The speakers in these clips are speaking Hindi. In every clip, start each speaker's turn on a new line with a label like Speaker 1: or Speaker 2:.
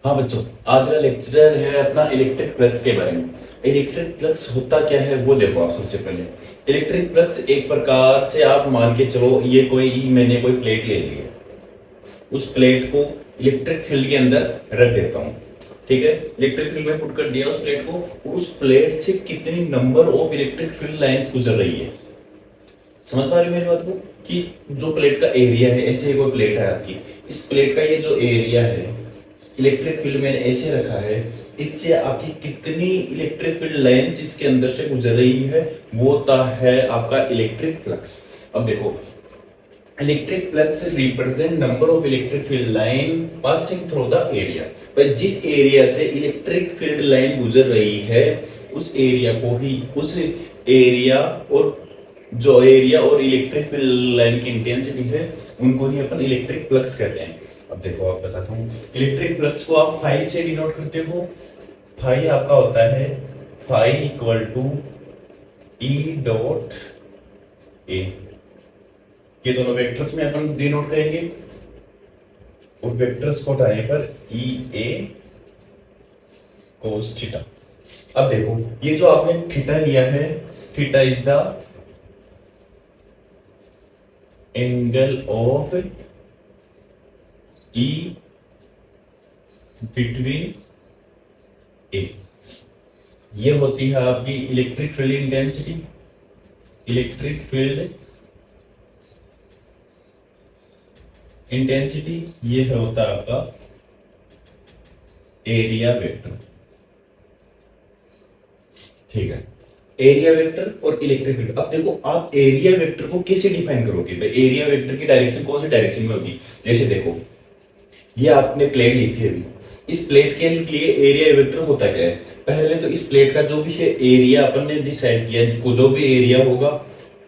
Speaker 1: हाँ बच्चों, आज का लेक्चर है अपना इलेक्ट्रिक प्लस के बारे में। इलेक्ट्रिक प्लस होता क्या है वो देखो आप। सबसे पहले इलेक्ट्रिक प्लस एक प्रकार से आप मान के चलो, ये मैंने कोई प्लेट ले ली है, उस प्लेट को इलेक्ट्रिक फील्ड के अंदर रख देता हूँ। ठीक है, इलेक्ट्रिक फील्ड में पुट कर दिया उस प्लेट को, और उस प्लेट से कितनी number of electric field lines गुजर रही है। समझ पा रहे हो मेरी बात को? कि जो प्लेट का एरिया है, ऐसे कोई प्लेट है आपकी, इस प्लेट का ये जो एरिया है, इलेक्ट्रिक फील्ड मैंने ऐसे रखा है, इससे आपकी कितनी इलेक्ट्रिक फील्ड लाइंस इसके अंदर से गुजर रही है, वो होता है आपका इलेक्ट्रिक फ्लक्स। अब देखो, electric flux represent number of electric field line passing through the area. पर जिस एरिया से इलेक्ट्रिक फील्ड लाइन गुजर रही है, उस एरिया को ही, उस एरिया और जो एरिया और इलेक्ट्रिक फील्ड लाइन की इंटेंसिटी है, उनको ही अपन इलेक्ट्रिक फ्लक्स कहते हैं। अब देखो, आप बताता हूँ, इलेक्ट्रिक फ्लक्स को आप फाई से डिनोट करते हो। फाई आपका होता है phi equal to E dot A. ये दोनों वेक्टर्स में अपन डिनोट करेंगे, और वेक्टर्स को हटाने पर ई ए कोस थीटा। अब देखो, ये जो आपने थीटा लिया है, theta is the angle of E between A. ये होती है आपकी electric field intensity. Electric field intensity ये होता है आपका एरिया वेक्टर। ठीक है, एरिया वेक्टर और इलेक्ट्रिक फील्ड। अब देखो, आप एरिया वेक्टर को कैसे डिफाइन करोगे? भाई, एरिया वेक्टर की डायरेक्शन कौन सी डायरेक्शन में होगी? जैसे देखो, ये आपने प्लेट ली थी अभी, इस प्लेट के लिए एरिया वेक्टर होता क्या है? पहले तो इस प्लेट का जो भी है एरिया अपन ने डिसाइड किया, जो भी एरिया होगा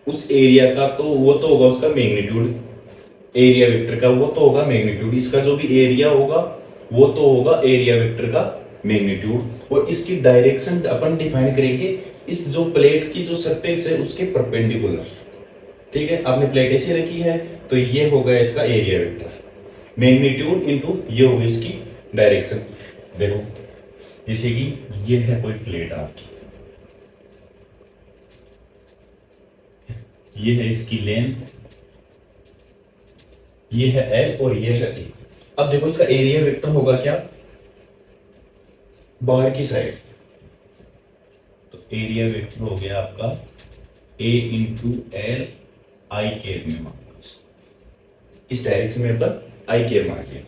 Speaker 1: उस एरिया का तो वो तो होगा उसका मैग्नीट्यूड, एरिया वेक्टर का वो तो होगा मैग्नीट्यूड। इसका जो भी एरिया होगा वो तो होगा एरिया वेक्टर का मैग्नीट्यूड, और इसकी डायरेक्शन अपन डिफाइन करेंगे इस जो प्लेट की जो सरफेस है उसके परपेंडिकुलर। ठीक है, आपने प्लेट ऐसे रखी है तो ये हो गया इसका एरिया वेक्टर, मैग्नीट्यूड इनटू ये होगी इसकी डायरेक्शन। देखो, जैसे कि ये है कोई प्लेट आपकी, ये है इसकी लेंथ, ये है एल और ये है ए। अब देखो, इसका एरिया वेक्टर होगा क्या? बाहर की साइड, तो एरिया वेक्टर हो गया आपका ए इंटू एल आई केयर में मान लो, इस डायरेक्शन में अपन आई केयर मान लिया।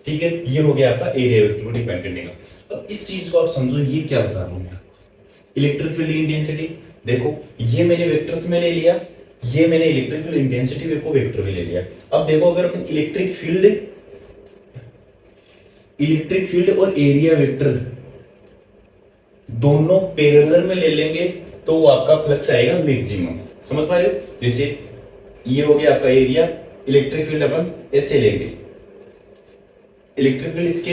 Speaker 1: ठीक है, ये हो गया आपका एरिया वेक्टर को डिफाइन करने का। अब इस चीज को आप समझो, ये क्या बता रहा हूं मैं? Electric field intensity. देखो, ये मैंने वेक्टर्स में ले लिया, ये मैंने इलेक्ट्रिक फील्ड इंटेंसिटी को वेक्टर में ले लिया। अब देखो, अगर अपन इलेक्ट्रिक फील्ड और एरिया वेक्टर दोनों पैरेलल में ले लेंगे तो वो आपका फ्लक्स आएगा मैक्सिमम। समझ पा रहे हो? जैसे ये हो गया आपका एरिया, इलेक्ट्रिक फील्ड अपन ऐसे लेंगे, इलेक्ट्रिक फील्ड इसके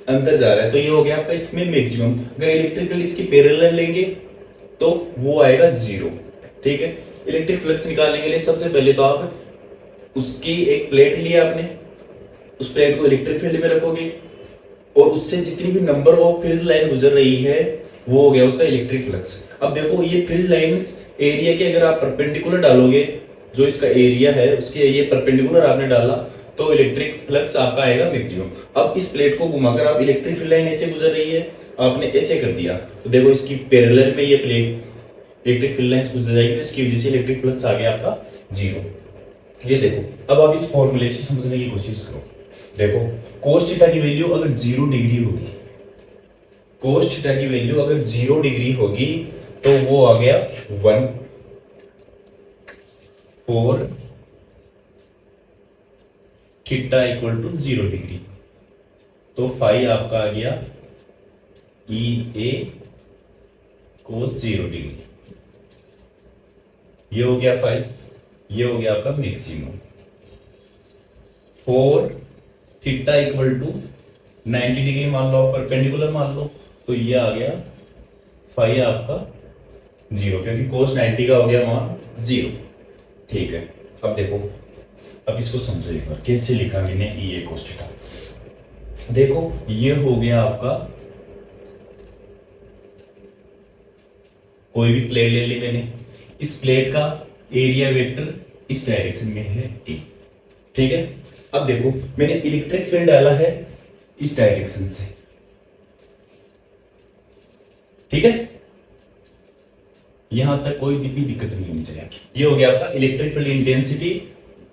Speaker 1: अंदर जा रहा है तो ये हो गया आपका इसमें मैक्सिमम। अगर इलेक्ट्रिक फील्ड इसकी पैरेलल लेंगे तो वो आएगा जीरो। ठीक है, इलेक्ट्रिक फ्लक्स निकालने के लिए सबसे पहले तो आप उसकी एक प्लेट लिया आपने, उस प्लेट को इलेक्ट्रिक फील्ड में रखोगे, और उससे जितनी भी नंबर ऑफ फील्ड लाइन गुजर रही है वो हो गया उसका इलेक्ट्रिक फ्लक्स। अब देखो, ये फील्ड लाइंस एरिया के अगर आप परपेंडिकुलर डालोगे, जो इसका एरिया है उसके ये परपेंडिकुलर आपने डाला तो इलेक्ट्रिक फ्लक्स आपका आएगा मैक्सिमम। अब इस प्लेट को घुमाकर आप इलेक्ट्रिक फील्ड लाइन ऐसे गुजर रही है, आपने ऐसे कर दिया तो देखो इसकी पैरेलल में ये प्लेट इलेक्ट्रिक फील्ड लाइंस गुजर जाएगी, इसकी वजह से इलेक्ट्रिक फ्लक्स आ गया आपका जीरो। ये देखो, अब आप इस फॉर्मूले से समझने की कोशिश करो। देखो, कोस थीटा की वैल्यू अगर 0 डिग्री होगी, कोस थीटा की वैल्यू अगर 0 डिग्री होगी तो वो आ गया 1 4 थीटा इक्वल टू 0 डिग्री, तो फाई आपका आ गया ई ए कोस 0 डिग्री। ये हो गया फाई, ये हो गया आपका maximum. 4 theta equal to 90 degree मान लो, परपेंडिकुलर मान लो, तो ये आ गया फाई आपका 0, क्योंकि कोस 90 का हो गया मान 0। ठीक है, अब देखो, अब इसको समझो एक बार कैसे लिखा मैंने ई ए कोस थीटा। देखो ये हो गया आपका, कोई भी प्लेट ले ली मैंने, इस प्लेट का एरिया वेक्टर इस डायरेक्शन में है ए, ठीक है। अब देखो मैंने इलेक्ट्रिक फील्ड डाला है इस डायरेक्शन से, ठीक है, यहां तक कोई भी दिक्कत नहीं होनी चाहिए। ये हो गया आपका इलेक्ट्रिक फील्ड इंटेंसिटी,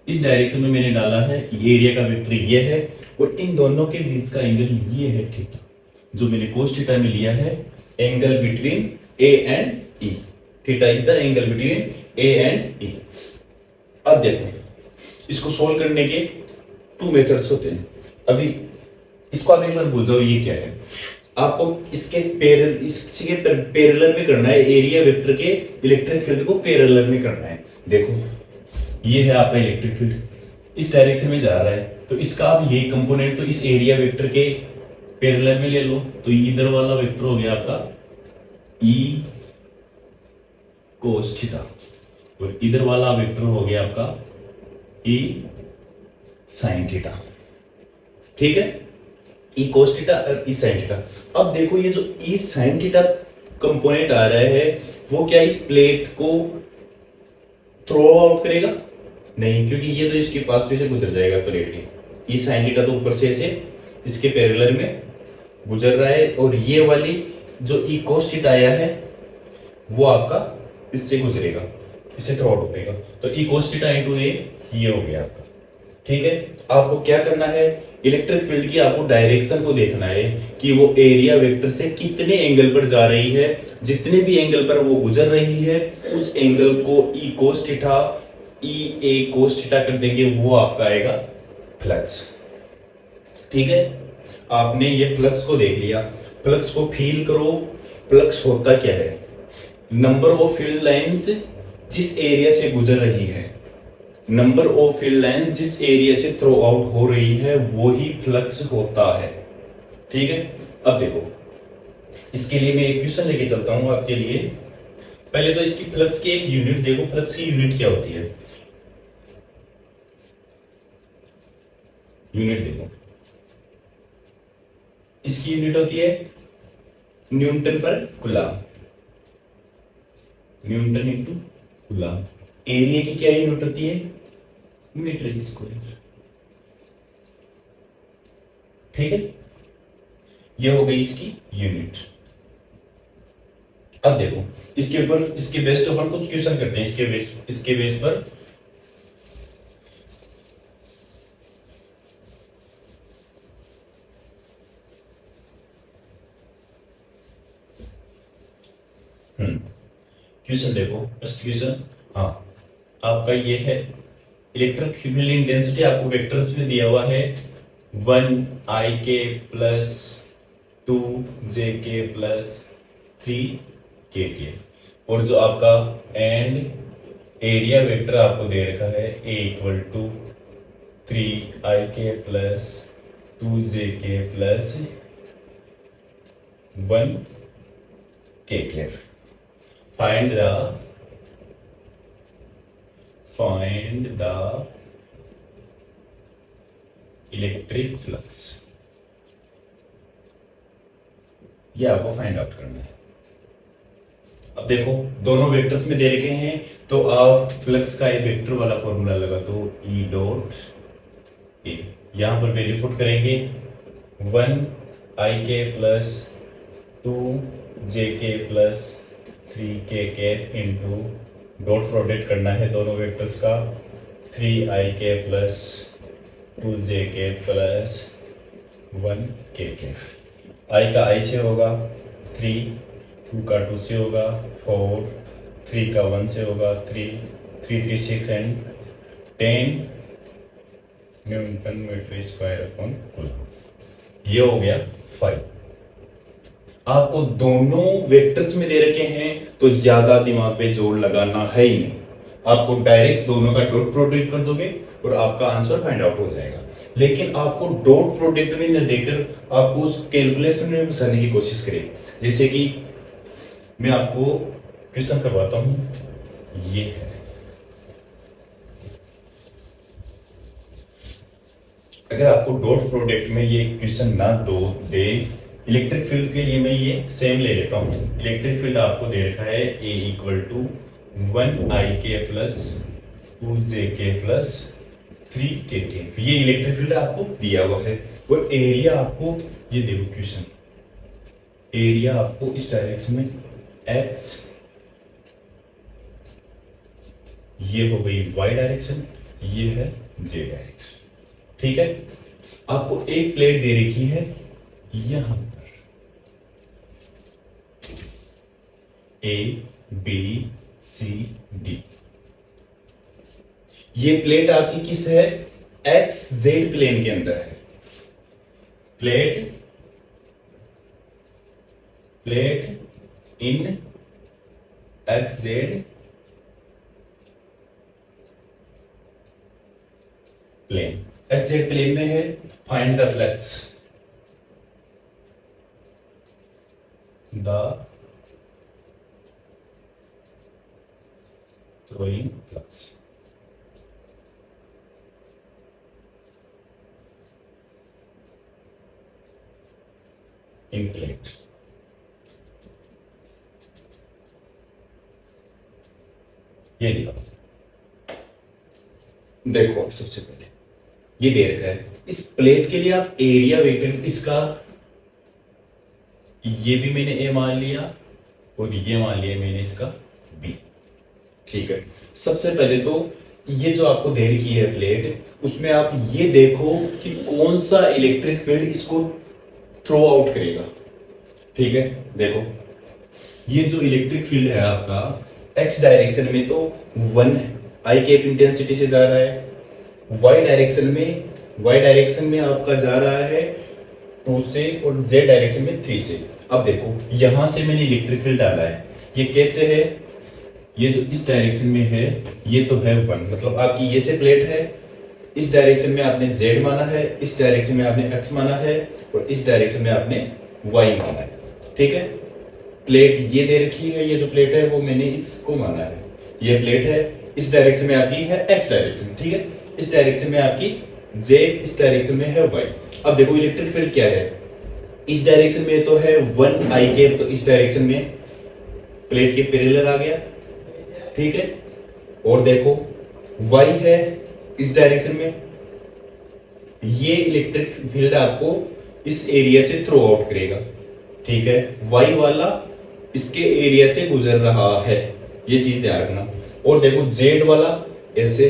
Speaker 1: इस डायरेक्शन में मैंने डाला है, एरिया का वेक्टर ये है, और इन दोनों के बीच का एंगल ये है थीटा, जो मैंने कोस थीटा में लिया है, angle between A and E. Theta is the angle between A and E. अब देखो इसको सोल्व करने के टू मेथड्स होते हैं। अभी इसको आप एक बार भूल जाओ ये क्या है, आपको इसके पैरेलल में करना है, एरिया वेक्टर के इलेक्ट्रिक फील्ड को पैरेलल में करना है। देखो ये है आपका इलेक्ट्रिक फील्ड, इस डायरेक्शन में जा रहा है, तो इसका आप ये कंपोनेंट तो इस एरिया वेक्टर के पैरेलल में ले लो, तो इधर वाला वेक्टर हो गया आपका ई कोस थीटा, और इधर वाला वेक्टर हो गया आपका ई साइन थीटा, ठीक है, ई कोस थीटा और ई साइन थीटा। अब देखो ये जो ई साइन थीटा कंपोनेंट आ रहा है वो क्या इस प्लेट को थ्रो आउट करेगा? नहीं, क्योंकि ये तो इसके पास से गुजर जाएगा प्लेट के। ई साइन थीटा तो ऊपर से इसके पैरेलल में गुजर रहा है, और ये वाली जो ई कोस थीटा आया है वो आपका इससे गुजरेगा, इससे थ्रो आउट करेगा, तो ई कोस थीटा इनटू ए ये हो गया आपका, ठीक है। आपको क्या करना है, इलेक्ट्रिक फील्ड की आपको डायरेक्शन को देखना है कि वो एरिया वेक्टर से कितने एंगल पर जा रही है, जितने भी एंगल पर वो गुजर रही है उस एंगल को ई कोस थीटा ई ए कोस थीटा कर देंगे, वो आपका आएगा फ्लक्स, ठीक है। आपने ये फ्लक्स को देख लिया, फ्लक्स को फील करो, फ्लक्स होता क्या है, नंबर ऑफ फील्ड लाइंस जिस एरिया से गुजर रही है, नंबर ऑफ फील्ड लाइन जिस एरिया से थ्रो आउट हो रही है वो ही फ्लक्स होता है, ठीक है। अब देखो इसके लिए मैं एक क्वेश्चन लेके चलता हूं आपके लिए। पहले तो इसकी फ्लक्स की एक यूनिट देखो, फ्लक्स की यूनिट क्या होती है, यूनिट देखो, इसकी यूनिट होती है न्यूटन पर coulomb, Newton into coulomb. Area की क्या यूनिट होती है, मीटर स्क्वायर, ठीक है, ये हो गई इसकी यूनिट। अब देखो इसके ऊपर, इसके बेस पे अपन कुछ क्वेश्चन करते हैं, इसके बेस पर क्वेश्चन देखो, फर्स्ट क्वेश्चन, हाँ आपका ये है इलेक्ट्रिक फील्ड इंटेंसिटी, आपको वेक्टर्स में दिया हुआ है 1 आई के प्लस 2 जे के प्लस 3 के, और जो आपका एंड एरिया वेक्टर आपको दे रखा है ए इक्वल टू 3 आई के प्लस 2 जे के प्लस 1 के। Find the इलेक्ट्रिक फ्लक्स, ये आपको फाइंड आउट करना है। अब देखो दोनों वेक्टर्स में दे रखे हैं, तो आप फ्लक्स का एक वेक्टर वाला फॉर्मूला लगा दो, ई डॉट ए, यहां पर वैल्यू पुट करेंगे 1 आई के प्लस 2 जे के प्लस 3 के इंटू डॉट प्रोडक्ट करना है दोनों वेक्टर्स का, 3 आई के प्लस 2 जे के प्लस 1 के। आई का आई से होगा 3, 2 का 2 से होगा 4, 3 का 1 से होगा 3, 3 3 6 and 10 newton metre square upon coulomb. ये हो गया 5। आपको दोनों वेक्टर्स में दे रखे हैं तो ज्यादा दिमाग पे जोर लगाना है ही नहीं, आपको डायरेक्ट दोनों का डॉट प्रोडक्ट कर दोगे और आपका आंसर फाइंड आउट हो जाएगा। लेकिन आपको डॉट प्रोडक्ट में न देकर आपको उस कैलकुलेशन में फंसाने की कोशिश करें। जैसे कि मैं आपको क्वेश्चन करवाता हूं, ये है अगर आपको डॉट प्रोडक्ट में ये क्वेश्चन ना दे, इलेक्ट्रिक फील्ड के लिए मैं ये सेम ले लेता हूँ। इलेक्ट्रिक फील्ड आपको दे रखा है A equal to 1IK plus 2JK plus 3KK, ये इलेक्ट्रिक फील्ड आपको दिया हुआ है। और एरिया आपको, ये देखो क्वेश्चन, एरिया आपको इस डायरेक्शन में X, ये हो गई Y डायरेक्शन, ये है Z डायरेक्शन। ठीक है, आपको एक प्लेट दे रखी है यहां पर A B C D, ये प्लेट आपकी किस है, एक्स जेड प्लेन के अंदर है। Plate in X Z plane, X Z plane में है। Find the flux, the throwing flux। In plate, ये लिखा, देखो अब सबसे पहले ये दे रखा है, इस प्लेट के लिए आप एरिया वेक्टर, इसका ये भी मैंने ए मान लिया और ये मान लिया मैंने इसका बी। ठीक है, सबसे पहले तो ये जो आपको दे रखी है प्लेट, उसमें आप ये देखो कि कौन सा इलेक्ट्रिक फील्ड इसको थ्रो आउट करेगा। ठीक है, देखो ये जो इलेक्ट्रिक फील्ड है आपका एक्स डायरेक्शन में तो 1 I कैप इंटेंसिटी से जा रहा है, y डायरेक्शन में आपका जा रहा है 2 से और z डायरेक्शन में 3 से। अब देखो यहां से मैंने इलेक्ट्रिक फील्ड डाला है, ये कैसे है, ये जो इस डायरेक्शन में है ये तो है 1, मतलब आपकी ये से प्लेट है, इस डायरेक्शन में आपने z माना है, इस डायरेक्शन में आपने x माना है और इस डायरेक्शन में आपने y माना है। ठीक है, प्लेट ये दे रखी है, ये जो प्लेट है वो मैंने इसको माना है, ये प्लेट है, इस डायरेक्शन में आपकी है x डायरेक्शन। ठीक है, इस डायरेक्शन में आपकी z, इस डायरेक्शन में है y। अब देखो इलेक्ट्रिक फील्ड क्या है, इस डायरेक्शन में तो है 1 I कैप, तो इस डायरेक्शन में प्लेट के पैरेलल आ गया। ठीक है, और देखो y है इस डायरेक्शन में, ये इलेक्ट्रिक फील्ड आपको इस एरिया से थ्रो आउट करेगा। ठीक है, y वाला इसके एरिया से गुजर रहा है, ये चीज ध्यान रखना। और देखो z वाला ऐसे,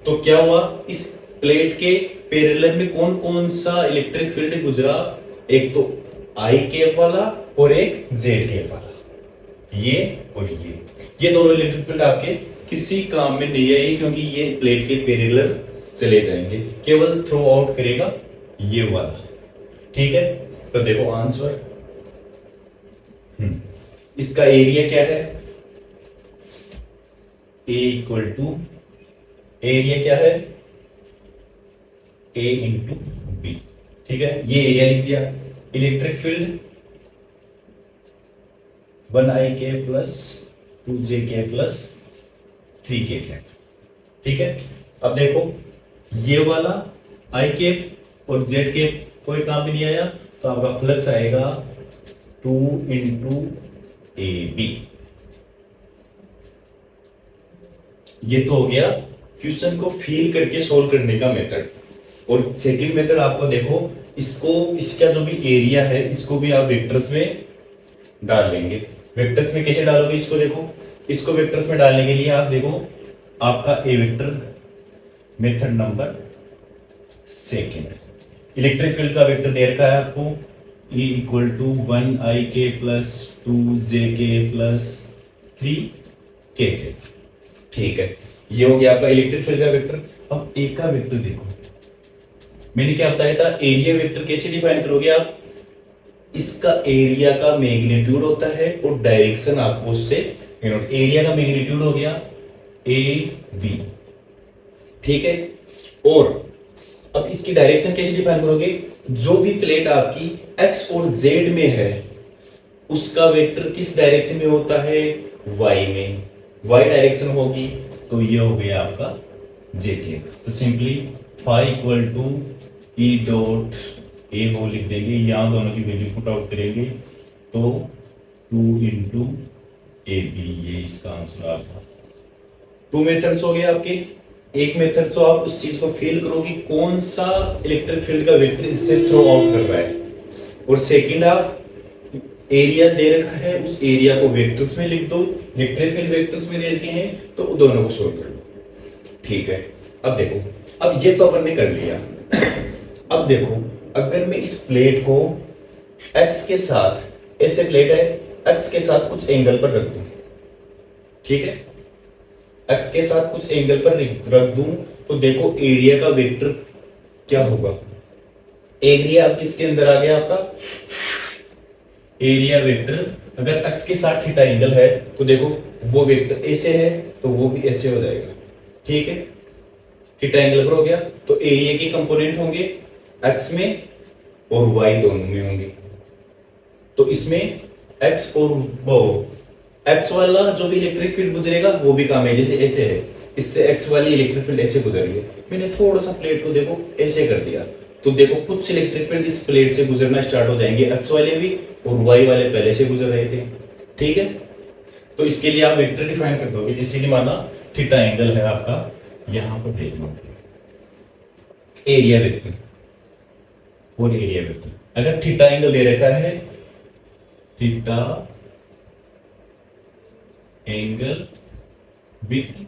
Speaker 1: तो क्या हुआ, इस प्लेट के पैरेलल में कौन कौन सा इलेक्ट्रिक फील्ड गुजरा, एक तो I कैप वाला और एक Z कैप वाला, ये और ये दोनों इलेक्ट्रिक फील्ड आपके किसी काम में नहीं आएगी, क्योंकि ये प्लेट के पैरेलल चले जाएंगे, केवल थ्रो आउट करेगा ये वाला। ठीक है, तो देखो आंसर, इसका एरिया क्या है, A इक्वल टू, एरिया क्या है A इंटू बी। ठीक है, ये एरिया लिख दिया। Electric field 1IK plus 2JK plus 3KK। ठीक है, अब देखो ये वाला I कैप और Z कैप कोई काम भी नहीं आया, तो आपका फ्लक्स आएगा 2 इंटू AB। ये तो हो गया क्वेश्चन को फील करके सोल्व करने का मेथड। और सेकंड मेथड आपको देखो, इसको, इसका जो भी एरिया है इसको भी आप वेक्टर्स में डाल लेंगे। वेक्टर्स में कैसे डालोगे इसको देखो, इसको वेक्टर्स में डालने के लिए आप देखो, आपका A vector method number second, electric field का वेक्टर दे रखा है आपको E equal to 1IK plus 2JK plus 3KK। ठीक है, ये हो गया आपका इलेक्ट्रिक फील्ड का वेक्टर। अब ए का वेक्टर देखो, मैंने क्या बताया था, एरिया वेक्टर कैसे डिफाइन करोगे आप, इसका एरिया का मैग्नीट्यूड होता है और डायरेक्शन आपको उससे, एरिया का मैग्नीट्यूड हो गया AB। ठीक है, और अब इसकी डायरेक्शन कैसे डिफाइन करोगे, जो भी प्लेट आपकी x और z में है उसका वेक्टर किस डायरेक्शन में होता है, y में, y डायरेक्शन होगी, तो ये हो गया आपका j के। तो simply phi equal to E dot A हो लिख देंगे, यहाँ दोनों की वैल्यू फुट आउट करेंगे तो 2 इंटू ए बी, ये इसका आंसर आ गया। 2 मेथड्स हो गए आपके। एक मेथड तो आप उस चीज को फील करो कि कौन सा इलेक्ट्रिक फील्ड का वेक्टर इससे थ्रो आउट कर रहा है, और सेकंड आप एरिया दे रखा है उस एरिया को वेक्टर्स में लिख दो, इलेक्ट्रिक फील्ड वेक्टर्स में दे रखे हैं तो दोनों को सोल्व कर लो। ठीक है, अब देखो, अब ये तो अपन ने कर लिया। अब देखो, अगर मैं इस प्लेट को x के साथ, ऐसे प्लेट है, x के साथ कुछ एंगल पर रख दूं, ठीक है, x के साथ कुछ एंगल पर रख दूं तो देखो एरिया का वेक्टर क्या होगा। एरिया अब किसके अंदर आ गया आपका, एरिया वेक्टर अगर x के साथ थीटा एंगल है तो देखो वो वेक्टर ऐसे है तो वो भी ऐसे हो जाएगा, ठीक है, थीटा एंगल पर हो गया तो एरिया के कंपोनेंट होंगे x में और y दोनों में होंगे। तो इसमें x और वो x वाला जो भी इलेक्ट्रिक फील्ड गुजरेगा वो भी काम है, जैसे ऐसे है, इससे x वाली इलेक्ट्रिक फील्ड ऐसे गुजर रही है, मैंने थोड़ा सा प्लेट को देखो ऐसे कर दिया तो देखो कुछ इलेक्ट्रिक फील्ड इस प्लेट से गुजरना स्टार्ट हो जाएंगे, x वाले भी और y वाले पहले से गुजर रहे थे, ठीक है। तो इसके लिए आप वेक्टर डिफाइन कर दोगे, जैसे कि माना थीटा एंगल है आपका, यहां पर देखना एरिया वेक्टर और एरिया वेक्टर, अगर थीटा एंगल दे रखा है, theta angle with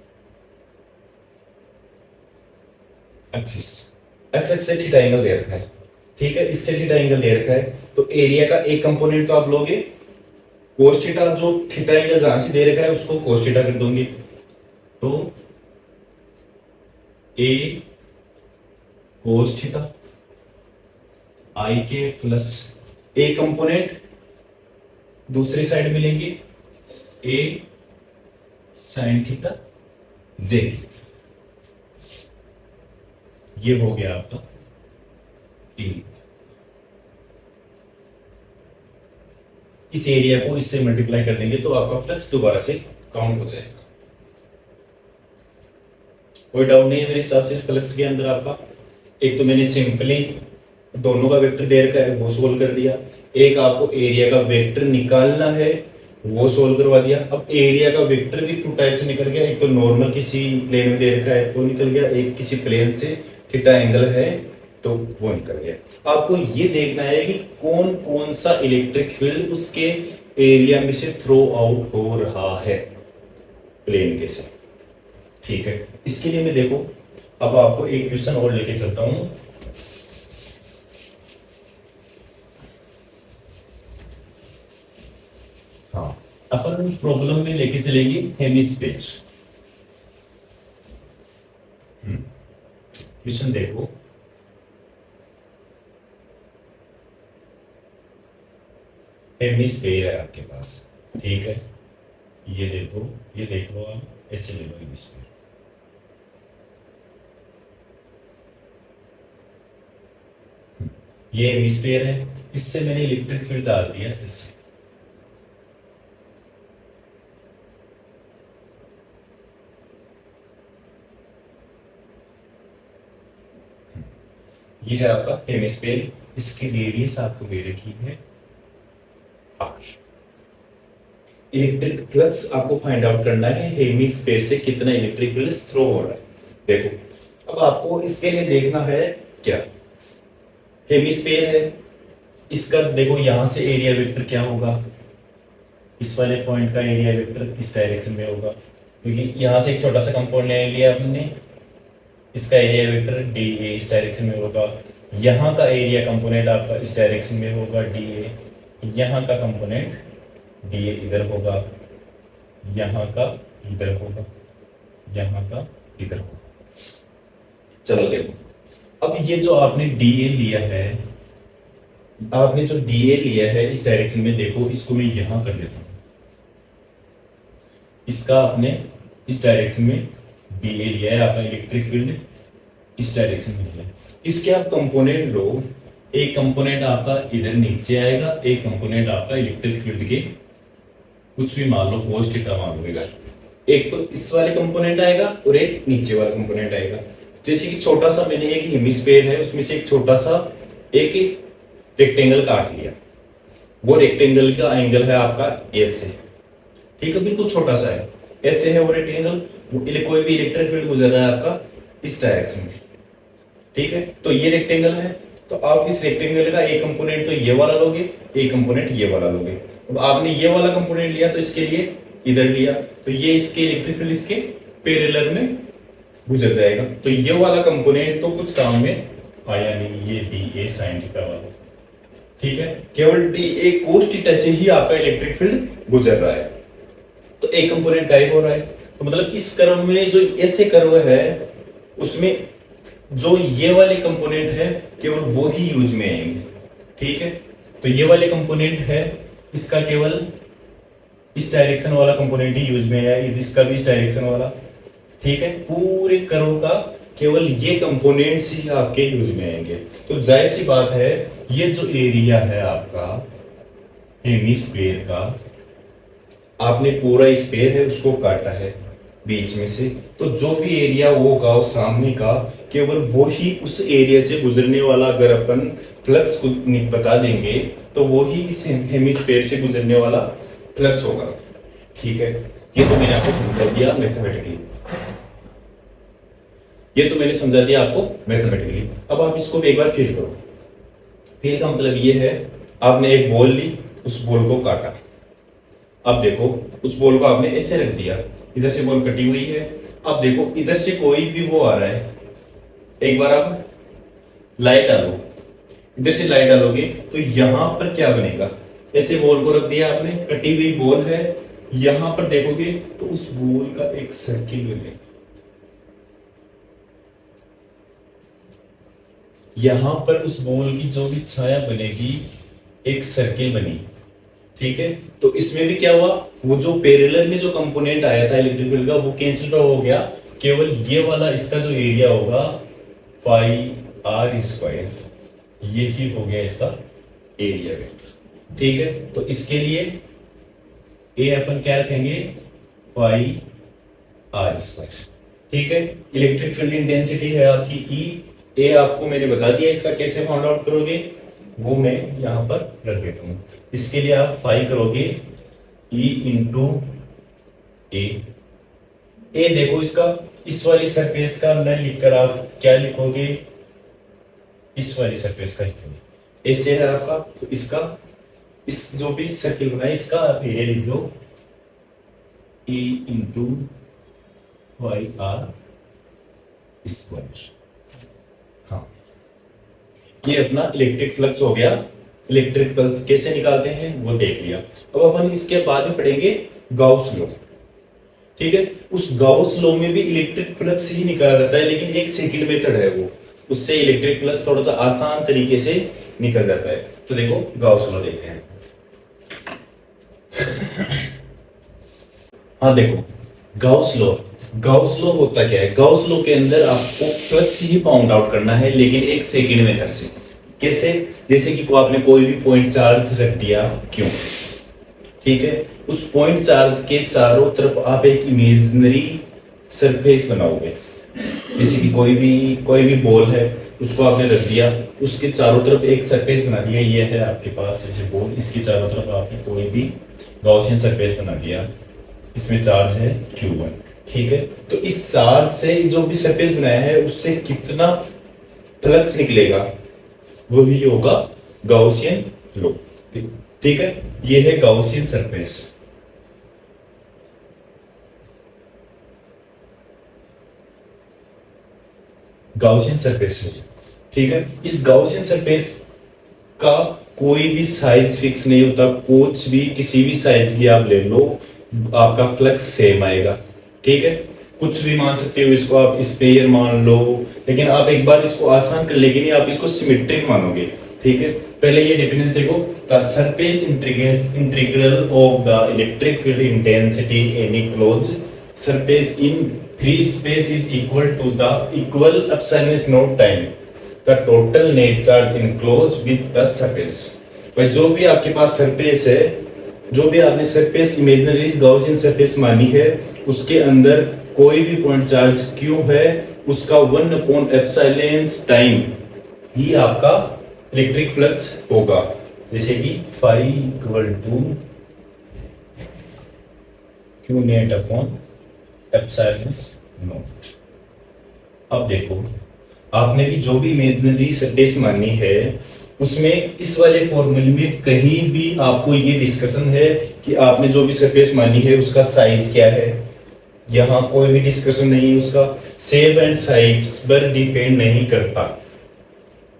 Speaker 1: axis, x से थीटा एंगल दे रखा है, ठीक है, इससे थीटा एंगल दे रखा है तो एरिया का एक कंपोनेंट तो आप लोगे कोस थीटा, जो थीटा एंगल जहां से दे रखा है उसको कोस थीटा कर दोगे तो ए कोस थीटा आई के प्लस ए कंपोनेंट दूसरी साइड में लेंगे ए साइन थीटा जे, ये हो गया आपका ए। इस एरिया को इससे मल्टीप्लाई कर देंगे तो आपका फ्लक्स दोबारा से काउंट हो जाएगा। कोई डाउट नहीं है मेरे हिसाब से इस फ्लक्स के अंदर आपका। एक तो मैंने सिंपली दोनों का वेक्टर दे रखा है वो सोल्व कर दिया, एक आपको एरिया का वेक्टर निकालना है वो सोल्व करवा दिया। अब एरिया का वेक्टर भी टू टाइप से निकल गया, एक तो नॉर्मल किसी प्लेन में दे रखा है तो निकल गया, एक किसी प्लेन से थीटा एंगल है तो वो निकल गया। आपको ये देखना है कि कौन कौन सा इलेक्ट्रिक फील्ड उसके एरिया में से थ्रो आउट हो रहा है प्लेन के से, ठीक है। इसके लिए मैं देखो अब आपको एक क्वेश्चन और लेके चलता हूं। हाँ, अपन प्रॉब्लम में लेके चलेंगे हेमिस्फीयर। क्वेश्चन देखो, हेमिस्फीयर है आपके पास, ठीक है, ये देखो, ये देख लो आप, ऐसे ले लो हेमिस्फीयर। ये हेमिस्फीयर है, इससे मैंने इलेक्ट्रिक फील्ड डाल दिया इससे, ये है आपका हेमिस्फीयर, इसकी रेडियस आपको दे रखी है आर। इलेक्ट्रिक फ्लक्स आपको फाइंड आउट करना है हेमिस्फीयर से कितना इलेक्ट्रिक फ्लक्स थ्रो हो रहा है। देखो अब आपको इसके लिए देखना है क्या, हेमिस्फीयर है, इसका देखो यहां से एरिया वेक्टर क्या होगा, इस वाले पॉइंट का एरिया वेक्टर इस डायरेक्शन में होगा, क्योंकि यहां से एक छोटा सा कंपाउंड ले लिया हमने, इसका एरिया वेक्टर डी ए इस डायरेक्शन में होगा, यहाँ का एरिया कंपोनेंट आपका इस डायरेक्शन में होगा डी ए, यहाँ का कंपोनेंट डी ए इधर होगा, यहाँ का इधर होगा, यहाँ का इधर होगा। चलो देखो अब ये जो आपने डी ए लिया है, आपने जो डी ए लिया है इस डायरेक्शन में, देखो इसको मैं यहां कर देता हूं, इसका आपने इस डायरेक्शन में डी ए लिया है, आपका इलेक्ट्रिक फील्ड इस डायरेक्शन में है। इसके आप कंपोनेंट लो, एक कंपोनेंट आपका इधर नीचे आएगा, एक कंपोनेंट आपका इलेक्ट्रिक फील्ड के कुछ भी मान लो कोस थीटा मान लो इधर, एक तो इस वाले कंपोनेंट आएगा और एक नीचे वाला कंपोनेंट आएगा। जैसे कि छोटा सा मैंने एक हेमिस्फीयर है, उसमें से एक छोटा सा एक रेक्टेंगल काट लिया, वो रेक्टेंगल का एंगल है आपका एस से, ठीक है, बिल्कुल छोटा सा है, ऐसे है वो रेक्टेंगल, कोई भी इलेक्ट्रिक फील्ड गुजर रहा है आपका इस डायरेक्शन में, ठीक है। तो ये रेक्टेंगल है, तो आप इस रेक्टेंगल का एक कंपोनेंट तो ये वाला लोगे, एक कंपोनेंट ये वाला लोगे। अब आपने ये वाला कंपोनेंट लिया तो इसके लिए इधर लिया, तो ये इसके इलेक्ट्रिक फील्ड इसके पैरेलल में गुजर जाएगा, तो ये वाला कंपोनेंट तो कुछ काम में आया नहीं, ये डी ए साइन थीटा वाला, ठीक है, केवल डी ए कोस थीटा से ही आपका इलेक्ट्रिक फील्ड गुजर रहा है, तो एक कंपोनेंट गायब हो रहा है। तो मतलब इस कर्व में जो ऐसे कर्व है उसमें जो ये वाले कंपोनेंट है केवल वो ही यूज में आएंगे, ठीक है। तो ये वाले कंपोनेंट है, इसका केवल इस डायरेक्शन वाला कंपोनेंट ही यूज में है, इसका भी इस डायरेक्शन वाला, ठीक है। पूरे कर्व का केवल ये कंपोनेंट्स ही आपके यूज में आएंगे। तो जाहिर सी बात है ये जो एरिया है आपका हेमिस्फीयर का, आपने पूरा स्फीयर है उसको काटा है बीच में से, तो जो भी एरिया वो होगा सामने का केवल वो ही उस एरिया से गुजरने वाला, अगर अपन फ्लक्स को बता देंगे तो वो ही इस हेमिस्फीयर से गुजरने वाला फ्लक्स होगा, ठीक है। ये तो मैंने आपको समझा दिया मैथमेटिकली, ये तो मैंने समझा दिया आपको मैथमेटिकली। अब आप इसको एक बार फील करो। फील का मतलब ये है, आपने एक बॉल ली, उस बॉल को काटा, अब देखो उस बॉल को आपने ऐसे रख दिया, इधर से बॉल कटी हुई है, अब देखो इधर से कोई भी वो आ रहा है, एक बार आप लाइट डालो, इधर से लाइट डालोगे तो यहां पर क्या बनेगा, ऐसे बॉल को रख दिया आपने, कटी हुई बॉल है, यहां पर देखोगे तो उस बॉल का एक सर्किल बनेगा, यहां पर उस बॉल की जो भी छाया बनेगी एक सर्किल बनी, ठीक है। तो इसमें भी क्या हुआ, वो जो पैरेलल में जो कंपोनेंट आया था इलेक्ट्रिक फील्ड का वो कैंसिल हो गया, केवल ये वाला इसका जो एरिया होगा पाई आर स्क्वायर, ये ही हो गया इसका एरिया वेक्टर, ठीक है। तो इसके लिए ए अपन क्या रखेंगे, पाई आर स्क्वायर, ठीक है। इलेक्ट्रिक फील्ड इंटेंसिटी है आपकी ई, ए आपको मैंने बता दिया, इसका कैसे फाइंड आउट करोगे वो मैं यहां पर रख देता हूं। इसके लिए आप फाई करोगे ई इंटू ए, ए देखो इसका इस वाली सरफेस का न लिखकर आप क्या लिखोगे, इस वाली सरफेस का लिखोगे, ऐसे है आपका, तो इसका इस जो भी सर्किल बना है इसका आप एरिया लिख दो E into Y R square. हाँ, ये अपना इलेक्ट्रिक फ्लक्स हो गया। इलेक्ट्रिक फ्लक्स कैसे निकालते हैं वो देख लिया। अब अपन इसके बाद में पढ़ेंगे गाउस लॉ, ठीक है। उस गाउस लॉ में भी इलेक्ट्रिक फ्लक्स ही निकाला जाता है, लेकिन एक सेकंड मेथड है वो, उससे इलेक्ट्रिक फ्लक्स थोड़ा सा आसान तरीके से निकल जाता है। तो देखो गाउस लॉ देखते हैं। हाँ देखो गाउस लॉ, गाउस लॉ होता क्या है, गाउस लॉ के अंदर आपको फ्लक्स ही फाउंड आउट करना है, लेकिन एक सेकंड मेथड से। कैसे, जैसे कि आपने कोई भी पॉइंट चार्ज रख दिया क्यों, ठीक है, उस पॉइंट चार्ज के चारों तरफ आप एक इमेजिनरी सरफेस बनाओगे। जैसे कि कोई भी बॉल है उसको आपने रख दिया, उसके चारों तरफ एक सरफेस बना दिया, ये है आपके पास जैसे बॉल, इसके चारों तरफ आपने कोई भी गॉसियन सरफेस बना दिया, इसमें चार्ज है Q1, ठीक है। तो इस चार्ज से जो भी सरफेस बनाया है उससे कितना फ्लक्स निकलेगा वही होगा गॉसियन लॉ, ठीक है। ये है गॉसियन सरफेस, गॉसियन सरफेस है, ठीक है। इस गॉसियन सरफेस का कोई भी साइज फिक्स नहीं होता, कुछ भी किसी भी साइज की आप ले लो आपका फ्लक्स सेम आएगा, ठीक है। कुछ भी मान सकते हो इसको, आप स्पेयर मान लो, लेकिन आप एक बार इसको आसान कर लेंगे नहीं, आप इसको सिमेट्रिक मानोगे, ठीक है। पहले ये डेफिनेशन देखो, the surface integral of the electric field intensity any close surface in free space is equal to the equal epsilon is naught time the total net charge enclose with the surface. भाई जो भी आपके पास सरफेस है, जो भी आपने सरफेस इमेजिनरी गॉसियन सरफेस मानी है, उसके अंदर कोई भी पॉइंट चार्ज क्यू है, उसका 1/ε टाइम ही आपका इलेक्ट्रिक फ्लक्स होगा। जैसे कि phi equal to Q net upon epsilon naught. अब देखो, आपने भी जो भी इमेजिनरी सरफेस मानी है उसमें इस वाले फॉर्मूले में कहीं भी आपको ये डिस्कशन है कि आपने जो भी सरफेस मानी है उसका साइज क्या है, यहाँ कोई भी डिस्कशन नहीं है। उसका शेप एंड साइज पर डिपेंड नहीं करता।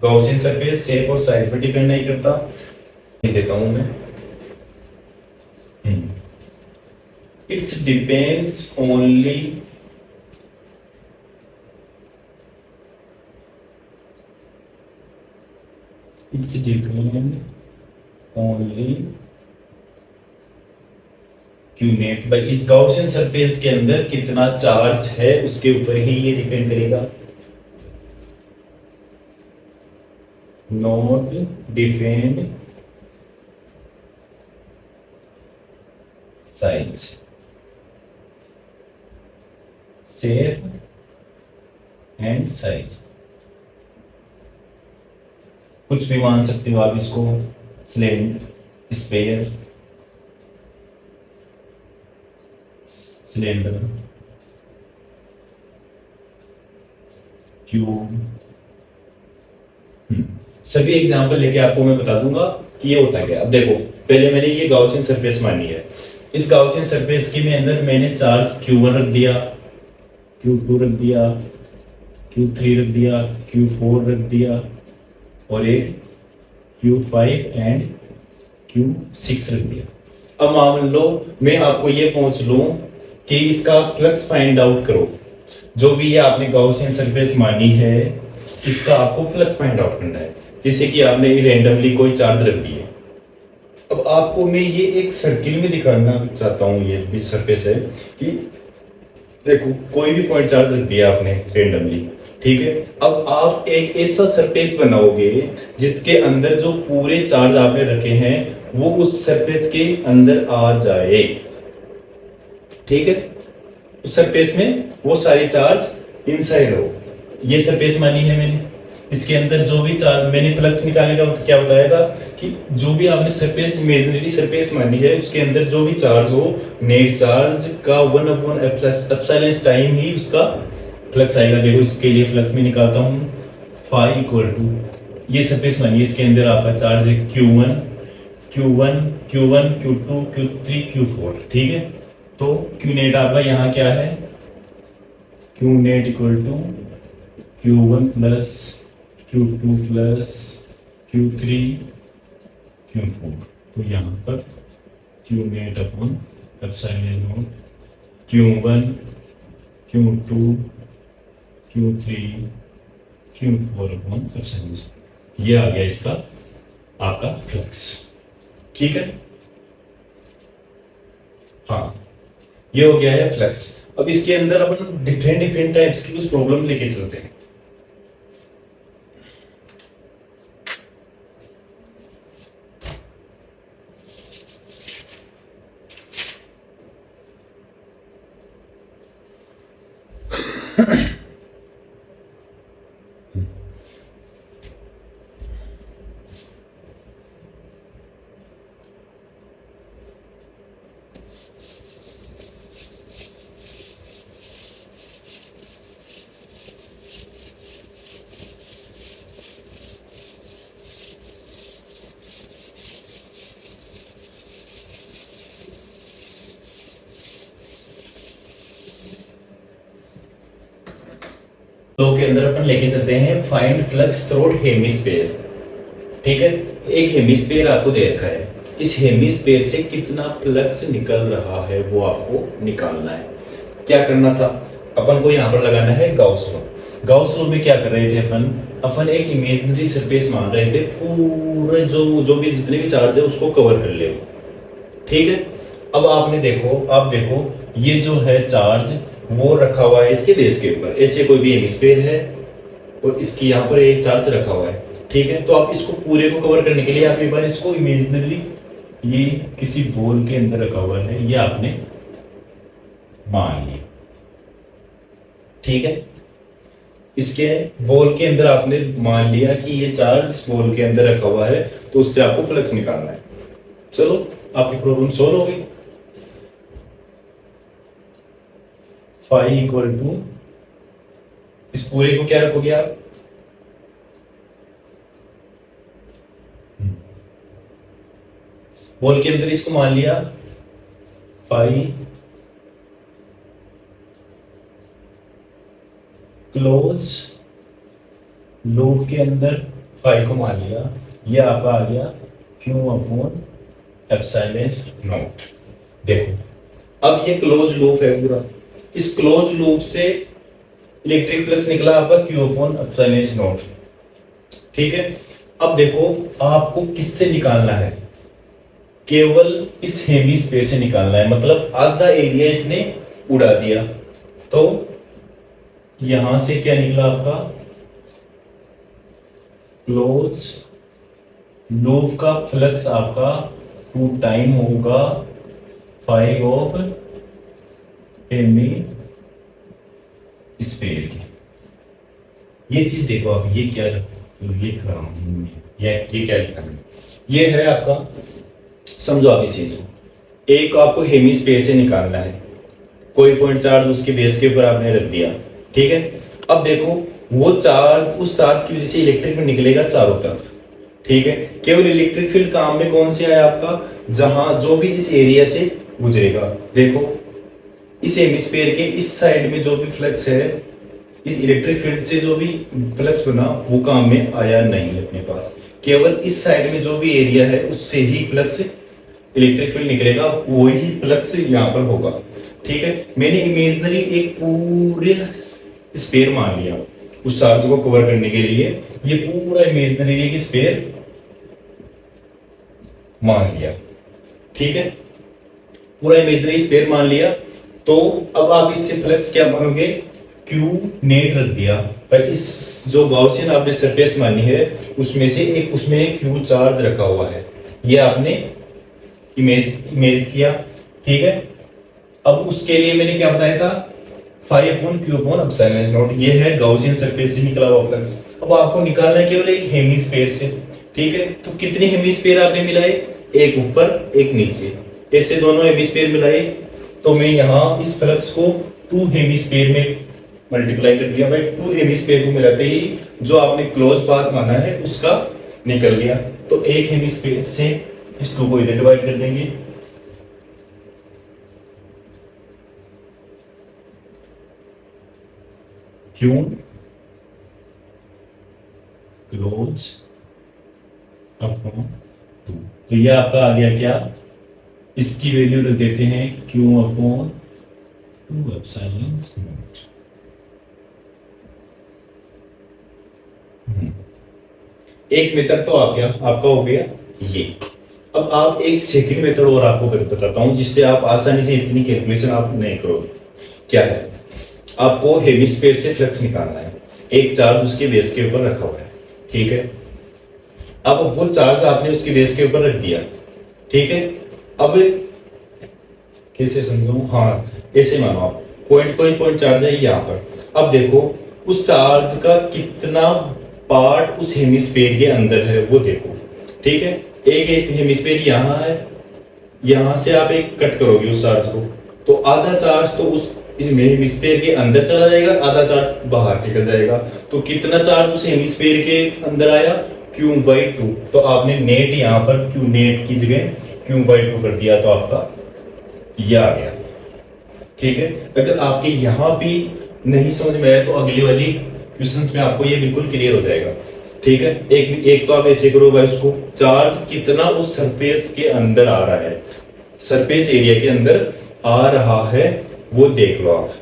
Speaker 1: गॉसियन सरफेस शेप और साइज पर डिपेंड नहीं करता। ये देता हूं मैं, it's depends only it's depend only Q net भाई, इस गॉसियन सरफेस के अंदर कितना चार्ज है उसके ऊपर ही ये डिपेंड करेगा, not depend size shape and size. कुछ भी मान सकते हो आप इसको, स्पेयर, सिलेंडर, क्यूब, सभी एग्जांपल लेके आपको मैं बता दूंगा कि ये होता क्या। अब देखो, पहले मैंने ये गॉसियन सरफेस मानी है। इस गॉसियन सरफेस के में अंदर मैंने चार्ज Q1 रख दिया, Q2 रख दिया, Q3 रख दिया, Q4 रख दिया और एक Q5 एंड Q6 रख दिया। अब मान लो मैं आपको ये पूछ लूं कि इसका फ्लक्स फाइंड आउट करो। जो भी ये आपने गॉसियन सरफेस मानी है इसका आपको फ्लक्स फाइंड आउट करना है। जैसे कि आपने रैंडमली कोई चार्ज रख दिए। अब आपको मैं ये एक सर्किल में दिखाना चाहता हूँ, ये भी सरफेस है कि देखो कोई भी पॉइंट चार्ज रख दिया आपने रैंडमली, ठीक है। अब आप एक ऐसा सरफेस बनाओगे जिसके अंदर जो पूरे चार्ज आपने रखे हैं वो उस सरफेस के अंदर आ जाए, ठीक है। उस सरफेस में वो सारे चार्ज इनसाइड हो। ये सरफेस मानी है मैंने, इसके अंदर जो भी चार्ज मैंने फ्लक्स निकालने का क्या बताया था कि जो भी आपने सरफेस इमेजिनरी सरफेस मानी है उसके अंदर जो भी चार्ज हो, नेट चार्ज का 1/ε टाइम ही उसका फ्लक्स आएगा। देखो इसके लिए फ्लक्स में निकालता हूं, फाई इक्वल टू ये सरफेस मानिए, इसके अंदर आपका चार्ज है Q1, Q2, Q3, Q4, ठीक है। तो Q नेट आपका यहाँ क्या है, Q net equal to Q1 plus Q2 plus Q3 Q4। तो यहाँ पर Q net upon epsilon naught Q1 Q2 Q3 Q4 upon epsilon. ये आ गया इसका आपका फ्लक्स, ठीक है। हाँ, ये हो गया है फ्लक्स। अब इसके अंदर अपन डिफरेंट टाइप्स की कुछ प्रॉब्लम लेके चलते हैं। तो के अंदर अपन लेके चलते हैं फाइंड फ्लक्स थ्रू हेमिस्फीयर, ठीक है। एक हेमिस्फीयर आपको दे रखा है, इस हेमिस्फीयर से कितना फ्लक्स निकल रहा है वो आपको निकालना है। क्या करना था, अपन को यहाँ पर लगाना है गाउस लॉ। गाउस लॉ में क्या कर रहे थे अपन एक इमेजिनरी सरफेस मान रहे थे, पूरे जो भी जितने भी चार्ज है उसको कवर कर ले, ठीक है। अब आपने देखो, आप देखो ये जो है चार्ज वो रखा हुआ है इसके बेस के ऊपर, ऐसे कोई भी हेमिस्फीयर है और इसकी यहाँ पर एक चार्ज रखा हुआ है, ठीक है। तो आप इसको पूरे को कवर करने के लिए आप एक बार इसको इमेजिनरी ये किसी बॉल के अंदर रखा हुआ है, ये आपने मान लिया, ठीक है। इसके बॉल के अंदर आपने मान लिया कि ये चार्ज बॉल के अंदर रखा हुआ है, तो उससे आपको फ्लक्स निकालना है। चलो आपकी प्रॉब्लम सॉल्व हो गई। फाई इक्वल टू, इस पूरे को क्या रखोगे आप, बॉल के अंदर इसको मान लिया फाई क्लोज लूप के अंदर फाई को मान लिया, ये आपका आ गया क्यू अपॉन एप्सिलॉन नॉट। देखो अब ये क्लोज लूप है पूरा, इस क्लोज लूप से इलेक्ट्रिक फ्लक्स निकला आपका क्यू अपॉन एप्सिलॉन नॉट। ठीक है, अब देखो आपको किससे निकालना है, केवल इस हेमिस्फीयर से निकालना है, मतलब आधा एरिया इसने उड़ा दिया। तो यहां से क्या निकला आपका, क्लोज लूप का फ्लक्स आपका 2 टाइम होगा 5 ऑफ हेमिस्फीयर की। ये चीज देखो आप, ये क्या लिख रहा हूं, ये क्या लिखा है, ये है आपका, समझो आप इस चीज को, एक आपको हेमिस्फीयर से निकालना है, कोई पॉइंट चार्ज उसके बेस के ऊपर आपने रख दिया। ठीक है, अब देखो वो चार्ज, उस चार्ज की वजह से इलेक्ट्रिक फील्ड निकलेगा चारों तरफ। ठीक है, केवल इलेक्ट्रिक फील्ड काम में कौन से आया आपका, जहां जो भी इस एरिया से गुजरेगा। देखो इस हेमिस्फीयर के इस साइड में जो भी फ्लक्स है, इस इलेक्ट्रिक फील्ड से जो भी फ्लक्स बना वो काम में आया नहीं अपने पास, केवल इस साइड में जो भी एरिया है उससे ही फ्लक्स इलेक्ट्रिक फील्ड निकलेगा, वही फ्लक्स यहाँ पर होगा। ठीक है, मैंने इमेजिनरी एक पूरे स्फीयर मान लिया उस चार्ज को कवर करने के लिए, ये पूरा इमेजिनरी एक स्फीयर मान लिया। ठीक है, पूरा इमेजिनरी स्फीयर मान लिया, तो अब आप इससे फ्लक्स क्या मानोगे, क्यू नेट रख दिया, पर इस जो गॉसियन आपने सरफेस मानी है उसमें से एक, उसमें क्यू चार्ज रखा हुआ है, ये आपने इमेज किया। ठीक है, अब उसके लिए मैंने क्या बताया था, 5 upon Q upon epsilon not, ये है गॉसियन सरफेस से निकला हुआ फ्लक्स। अब आपको निकालना है केवल एक हेमिस्फीयर से। ठीक है, तो कितने हेमिस्फीयर आपने मिलाए, एक ऊपर एक नीचे, ऐसे दोनों हेमिस्फीयर मिलाए, तो मैं यहाँ इस फ्लक्स को 2 हेमिस्फीयर में मल्टीप्लाई कर दिया, भाई 2 हेमिस्फीयर को मिलाते ही जो आपने क्लोज पाथ माना है उसका निकल गया। तो एक हेमिस्फीयर से इस 2 को इधर डिवाइड कर देंगे, क्यू क्लोज अपॉन 2, तो ये आपका आ गया क्या, इसकी वैल्यू रख देते हैं क्यू अपॉन 2 एप्सिलॉन नॉट। एक मेथड तो आ गया आपका, हो गया ये। अब आप एक सेकंड मेथड और आपको बताता हूं, जिससे आप आसानी से इतनी कैलकुलेशन आप नहीं करोगे। क्या है, आपको हेमिस्फीयर से फ्लक्स निकालना है, एक चार्ज उसके बेस के ऊपर रखा हुआ है। ठीक है, अब वो चार्ज आपने उसके बेस के ऊपर रख दिया। ठीक है, अब कैसे समझाऊं, हाँ ऐसे मानो आप, कोई पॉइंट चार्ज है यहाँ पर। अब देखो उस चार्ज का कितना पार्ट उस हेमिस्फीयर के अंदर है वो देखो। ठीक है, एक हेमिस्फीयर यहाँ है, यहां से आप एक कट करोगे उस चार्ज को, तो आधा चार्ज तो उस इस हेमिस्फीयर के अंदर चला जाएगा, आधा चार्ज बाहर निकल जाएगा। तो कितना चार्ज उस हेमिस्फीयर के अंदर आया, Q/2। तो आपने नेट यहाँ पर Q नेट की जगह Q/2 कर दिया, तो आपका ये आ गया। ठीक है, अगर आपके यहां भी नहीं समझ में आया तो अगली वाली क्वेश्चंस में आपको ये बिल्कुल क्लियर हो जाएगा। ठीक है, एक तो आप ऐसे करो भाई, उसको चार्ज कितना उस सरफेस के अंदर आ रहा है, सरफेस एरिया के अंदर आ रहा है वो देख लो आप।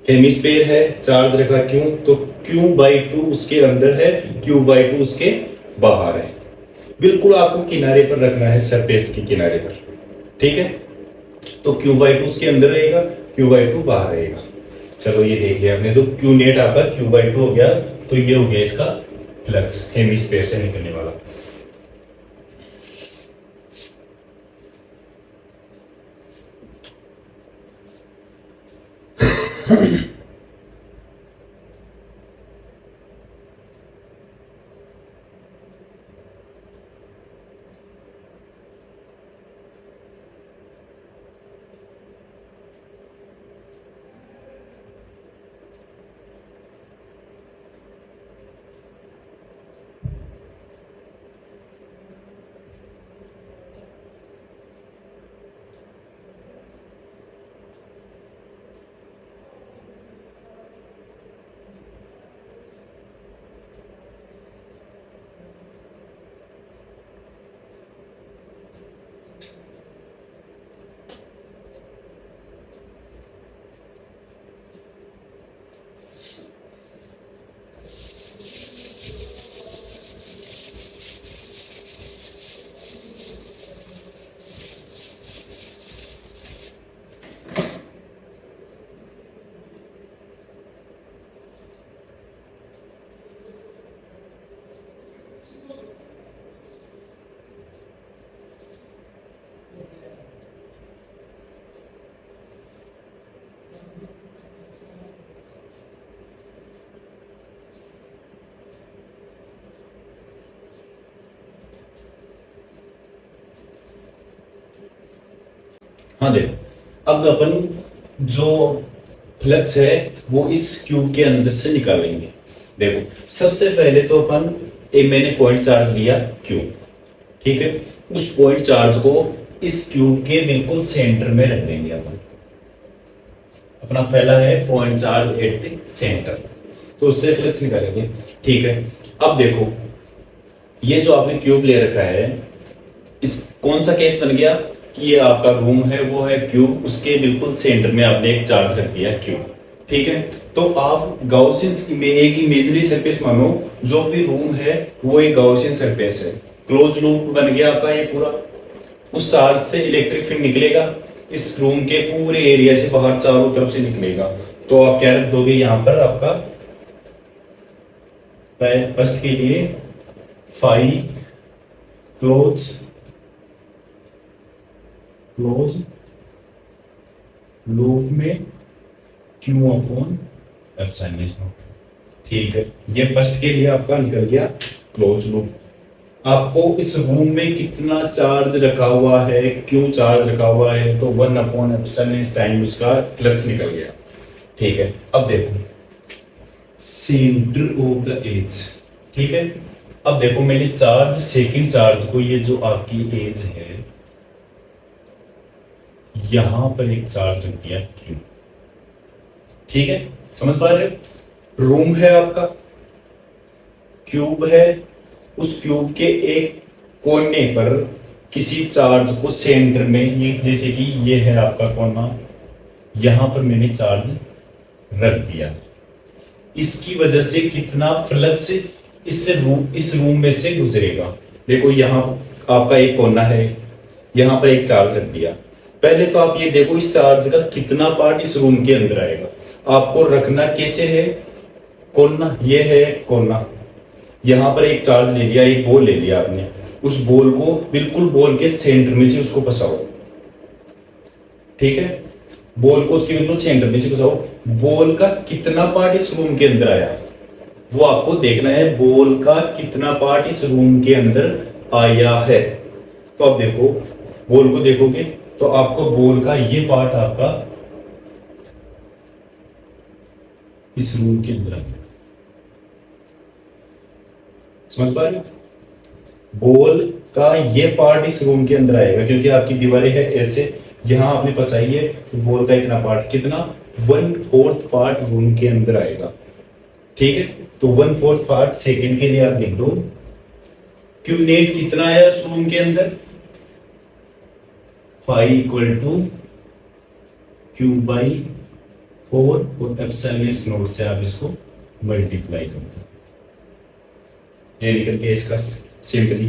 Speaker 1: हेमिस्फीयर है, चार्ज रखा क्यों, तो Q/2 उसके अंदर है, Q/2 उसके बाहर है। बिल्कुल आपको किनारे पर रखना है, सरफेस के किनारे पर। ठीक है, तो Q/2 उसके अंदर रहेगा, Q/2 बाहर रहेगा। चलो ये देख लिया आपने, तो Q नेट आपका Q/2 हो गया, तो ये हो गया इसका फ्लक्स हेमिस्फीयर से निकलने वाला। हाँ देखो, अब अपन जो फ्लक्स है वो इस क्यूब के अंदर से निकालेंगे। देखो सबसे पहले तो अपन मैंने पॉइंट चार्ज लिया क्यू, ठीक है, उस पॉइंट चार्ज को इस क्यूब के बिल्कुल सेंटर में रख देंगे अपन। अपना पहला है पॉइंट चार्ज एट सेंटर, तो उससे फ्लक्स निकालेंगे, ठीक है। अब देखो ये जो आपने क्यूब ले रखा है, इस कौन सा केस बन गया कि ये आपका रूम है वो है क्यूब, उसके बिल्कुल सेंटर में आपने एक चार्ज रख दिया क्यूब, ठीक है। तो आप गाउसियन एक इमेजिनरी सरफेस मानो, जो भी रूम है वो एक गाउसियन सरफेस है, क्लोज लूप बन गया आपका ये पूरा। उस चार्ज से इलेक्ट्रिक फील्ड निकलेगा, इस रूम के पूरे एरिया से बाहर चारों तरफ से निकलेगा। तो आप क्या रख दोगे यहाँ पर, आपका फर्स्ट के लिए फाई क्लोज लूप में क्यू अपॉन एप्सिलॉन नॉट, ठीक है। ये फर्स्ट के लिए आपका निकल गया क्लोज लूप। आपको इस रूम में कितना चार्ज रखा हुआ है, क्यों चार्ज रखा हुआ है, तो 1 अपॉन एप्सिलॉन टाइम उसका फ्लक्स निकल गया, ठीक है। अब देखो सेंटर ऑफ द एज, ठीक है। अब देखो मैंने चार्ज सेकंड चार्ज को, ये जो आपकी एज है यहां पर एक चार्ज रख दिया क्यू, ठीक है, समझ पा रहे हो। रूम है आपका, क्यूब है, उस क्यूब के एक कोने पर किसी चार्ज को सेंटर में, ये जैसे कि ये है आपका कोना, यहां पर मैंने चार्ज रख दिया। इसकी वजह से कितना फ्लक्स इस रूम में से गुजरेगा। देखो यहां आपका एक कोना है, यहां पर एक चार्ज रख दिया। पहले तो आप ये देखो इस चार्ज का कितना पार्ट इस रूम के अंदर आएगा। आपको रखना कैसे है, कोना, ये है कोना, यहां पर एक चार्ज ले लिया, एक बॉल ले लिया आपने, उस बॉल को बिल्कुल बॉल के सेंटर में से उसको फंसाओ, ठीक है। बॉल को उसके बिल्कुल सेंटर में से फंसाओ। बॉल का कितना पार्ट इस रूम के अंदर आया वो आपको देखना है, बॉल का कितना पार्ट इस रूम के अंदर आया है। तो आप देखो बॉल को देखोगे तो आपको बॉल का ये पार्ट आपका इस रूम के अंदर आ गया, समझ पा रहे हो। बॉल का ये पार्ट इस रूम के अंदर आएगा, क्योंकि आपकी दीवारें है ऐसे, यहां आपने फंसाई है, तो बॉल का इतना पार्ट, कितना 1/4 पार्ट रूम के अंदर आएगा, ठीक है। तो 1/4 पार्ट सेकेंड के लिए आप लिख दो, क्यू नेट कितना आया इस रूम के अंदर, phi equal to Q by 4 और एप्सिलॉन नोट से आप इसको मल्टीप्लाई कर दो, ये निकल के इसका सिंपली।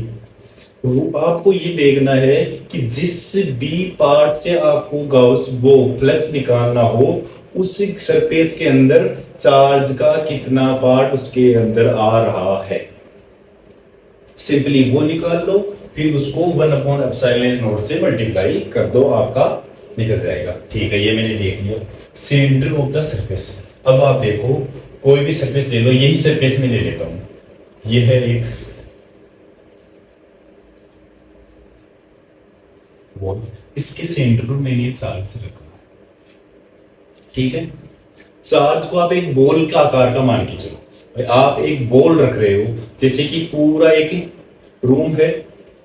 Speaker 1: तो आपको ये देखना है कि जिस भी पार्ट से आपको गाउस वो फ्लक्स निकालना हो, उस सरफेस के अंदर चार्ज का कितना पार्ट उसके अंदर आ रहा है, सिंपली वो निकाल लो, फिर उसको 1 अपॉन एप्सिलॉन नोट से मल्टीप्लाई कर दो, आपका निकल जाएगा, ठीक है। ये मैंने देख लिया सेंटर ऑफ द सरफेस। अब आप देखो कोई भी सरफेस ले लो, यही सरफेस में ले लेता हूं, ये है एक वॉल, इसके सेंटर पर मैंने चार्ज रखा, ठीक है। चार्ज को आप एक बॉल का आकार का मान के चलो, आप एक बॉल रख रहे हो, जैसे कि पूरा एक रूम है,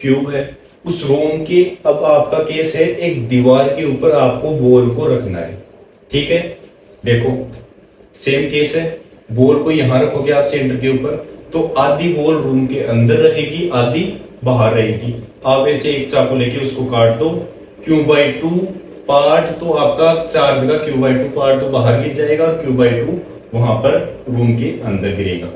Speaker 1: क्यूब है, उस रूम के, अब आपका केस है एक दीवार के ऊपर आपको बॉल को रखना है, ठीक है। देखो सेम केस है, बॉल को यहां रखोगे आप सेंटर के ऊपर, तो आधी बॉल रूम के अंदर रहेगी, आधी बाहर रहेगी। आप ऐसे एक चाकू लेके उसको काट दो, Q/2 पार्ट तो आपका चार्ज का Q/2 पार्ट तो बाहर गिर जाएगा, और Q/2 वहां पर रूम के अंदर गिरेगा,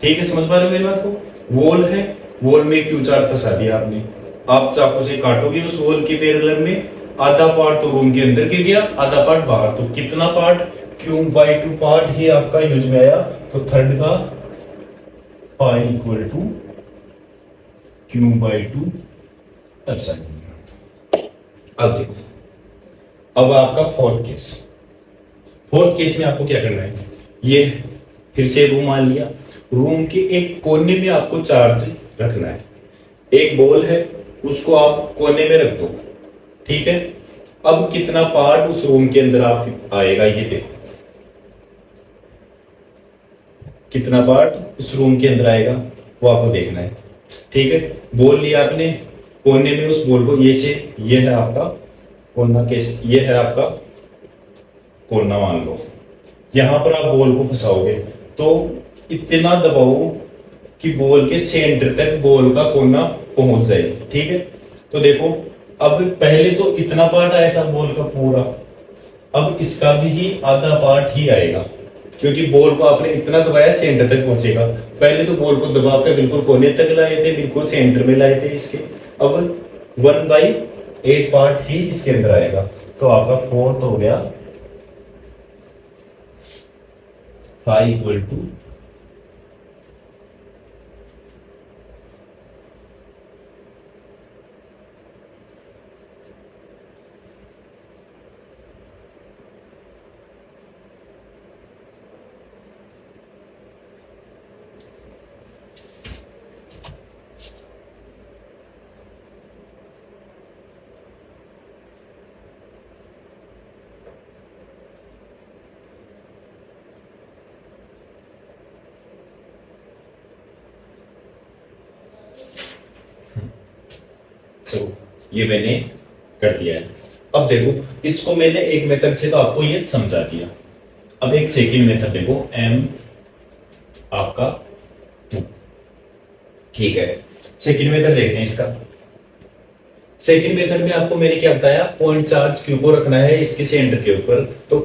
Speaker 1: ठीक है। समझ पा रहे हो मेरी बात को। वॉल है, वॉल में Q चार्ज फंसा दिया आपने, आप चाकू से काटोगे उस वॉल के पैरेलल में, आधा पार्ट तो रूम के अंदर गिर गया, आधा पार्ट बाहर, तो कितना पार्ट, Q/2 पार्ट ही आपका यूज में आया, तो थर्ड का pi equal to Q/2 epsilon. अब देखो, अब आपका फोर्थ केस में आपको क्या करना है, ये फिर से रूम मान लिया, रूम के एक कोने में आपको चार्ज रखना है, एक बॉल है उसको आप कोने में रख दो, ठीक है। अब कितना पार्ट उस रूम के अंदर आप आएगा ये देखो, कितना पार्ट उस रूम के अंदर आएगा वो आपको देखना है। ठीक है, बॉल लिया आपने, कोने में उस बॉल को, ये है आपका कोना, कैसे, ये है आपका कोना मान लो, यहां पर आप बॉल को फंसाओगे तो इतना दबाओ कि बॉल के सेंटर तक बॉल का कोना पहुंच जाए। ठीक है, तो देखो अब पहले तो इतना पार्ट आया था बॉल का पूरा, अब इसका भी आधा पार्ट ही आएगा क्योंकि बॉल को आपने इतना दबाया सेंटर तक पहुंचेगा। पहले तो बॉल को दबा कर बिल्कुल कोने तक लाए थे, बिल्कुल सेंटर में लाए थे इसके, अब 1/8 पार्ट ही इसके अंदर आएगा। तो आपका फोर्थ हो गया 5 = चलो ये मैंने कर दिया है। अब देखो इसको मैंने एक मेथड से तो आपको ये समझा दिया, अब एक सेकंड मेथड देखो, m आपका 2। ठीक है, सेकंड मेथड देखते हैं इसका। सेकंड मेथड में आपको मैंने क्या बताया, पॉइंट चार्ज क्यू को रखना है इसके सेंटर के ऊपर। तो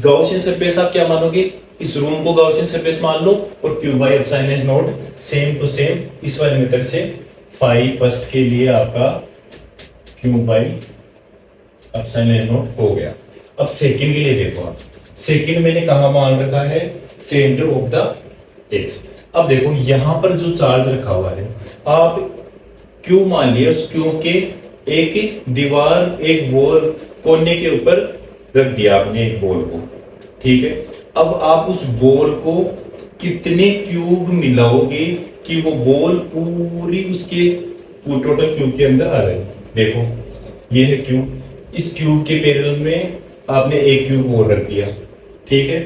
Speaker 1: गॉसियन सरफेस आप क्या मानोगे, इस रूम को गॉसियन सरफेस मान लो और Q by epsilon is naught same to same इस वाले मेथड से फाई फर्स्ट के लिए आपका क्यू बाई एप्सिलॉन नॉट हो गया। अब सेकंड के लिए देखो आप, सेकंड मैंने कहा मान रखा है सेंटर ऑफ द एक्स। अब देखो यहां पर जो चार्ज रखा हुआ है आप क्यू मान लिया, उस क्यू के एक दीवार एक बॉल कोने के ऊपर रख दिया आपने एक बॉल को। ठीक है, अब आप उस बॉल को कितने क्यूब मिलाओगे कि वो बॉल पूरी उसके टोटल क्यूब के अंदर आ जाए। देखो ये है क्यूब, इस क्यूब के पैरेलल में आपने एक क्यूब और रख दिया। ठीक है,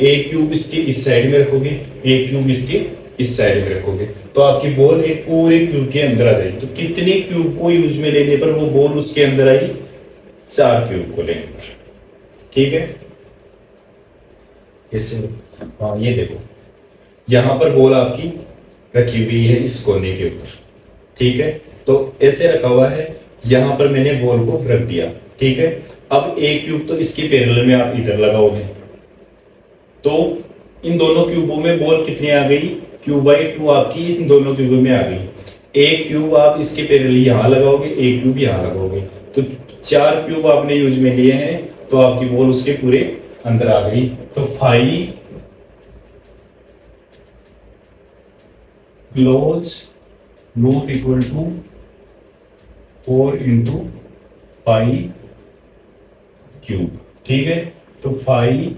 Speaker 1: एक क्यूब इसके इस साइड में रखोगे, एक क्यूब इसके इस साइड में रखोगे, तो आपकी बॉल एक पूरे क्यूब के अंदर आ जाएगी। तो कितने क्यूब को यूज में लेने पर वो बॉल उसके अंदर आई, 4 क्यूब को लेने पर। ठीक है, कैसे, हाँ ये देखो यहां पर बॉल आपकी रखी हुई है इस कोने के ऊपर। ठीक है, तो ऐसे रखा हुआ है, यहां पर मैंने बॉल को रख दिया। ठीक है, अब एक क्यूब तो इसके पैरेलल में आप इधर लगाओगे, तो इन दोनों क्यूबों में बॉल कितनी आ गई, Q/2 आपकी इन दोनों क्यूबों में आ गई। एक क्यूब आप इसके पैरेलल यहां लगाओगे, एक क्यूब यहां लगाओगे, तो 4 क्यूब आपने यूज में लिए हैं, तो आपकी बॉल उसके पूरे अंदर आ गई। तो phi close loop equal to 4 × pi cube. ठीक है, तो phi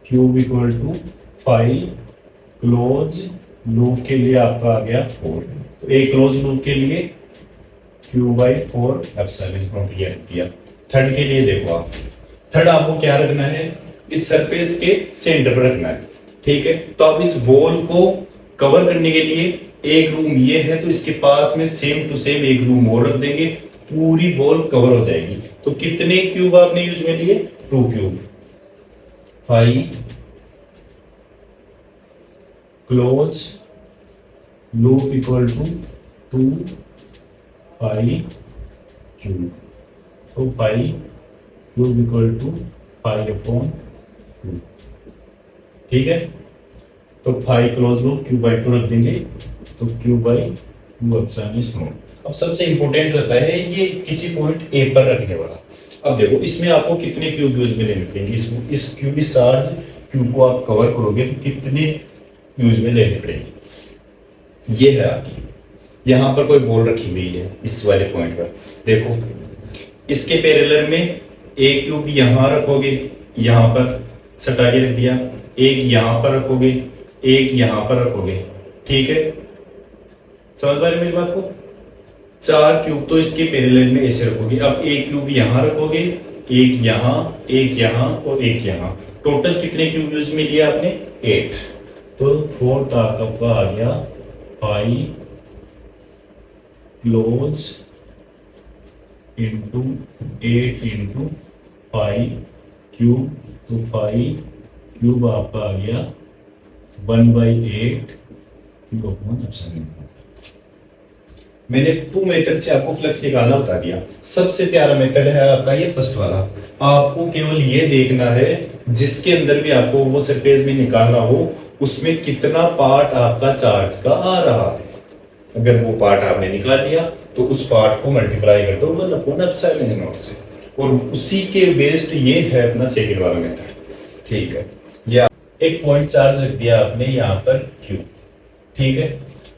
Speaker 1: cube equal to phi close loop के लिए आपका आ गया 4। तो एक क्लोज लूप के लिए Q/4 एप्सिलॉन नॉट ये दिया। थर्ड के लिए देखो आप, थर्ड आपको क्या रखना है, इस सरफेस के सेंटर पर रखना है। ठीक है, तो आप इस बॉल को कवर करने के लिए एक रूम ये है, तो इसके पास में सेम टू सेम एक रूम और रख देंगे, पूरी बॉल कवर हो जाएगी। तो कितने क्यूब आपने यूज में लिए, 2 cube. Phi close loop equal to 2 pi cube. तो पाई क्यूब इक्वल टू π/2। ठीक है, तो फाई क्लोज लूप Q/2 रख देंगे, तो Q/2 एप्सिलॉन नॉट। अब सबसे इंपॉर्टेंट रहता है ये किसी पॉइंट ए पर रखने वाला। अब देखो इसमें आपको कितने क्यूब यूज में लेने पड़ेंगे, इस क्यूब इस चार्ज क्यूब को आप कवर करोगे तो कितने यूज में लेने पड़ेंगे। ये है आपकी, यहां पर कोई बॉल रखी हुई है इस वाले पॉइंट पर, देखो इसके पैरेलल में एक क्यूब यहां रखोगे, यहां पर सटा के रख दिया, एक यहां पर रखोगे, एक यहां पर रखोगे। ठीक है, समझ पा रहे मेरी बात को। 4 क्यूब तो इसके पैरेलल में ऐसे रखोगे। अब एक क्यूब यहां रखोगे, एक यहां और एक यहां। टोटल कितने क्यूब यूज में लिया आपने? 8। तो 4 का आ गया 5 क्लोज इंटू 8 इंटू 5 क्यूब। तो 5 क्यूब आपका आ गया 1/8 क्यूब अपॉन एप्सिलॉन। मैंने 2 मेथड से आपको फ्लक्स निकालना बता दिया। सबसे प्यारा मेथड है आपका ये फर्स्ट वाला। आपको केवल ये देखना है जिसके अंदर भी आपको वो सरफेस में निकालना हो उसमें कितना पार्ट आपका चार्ज का आ रहा है। अगर वो पार्ट आपने निकाल लिया तो उस पार्ट को मल्टीप्लाई कर दो 1/एप्सिलॉन से, और उसी के बेस्ड ये है अपना सेकंड वाला मेथड। ठीक है, ये एक पॉइंट चार्ज रख दिया आपने यहाँ पर Q। ठीक है,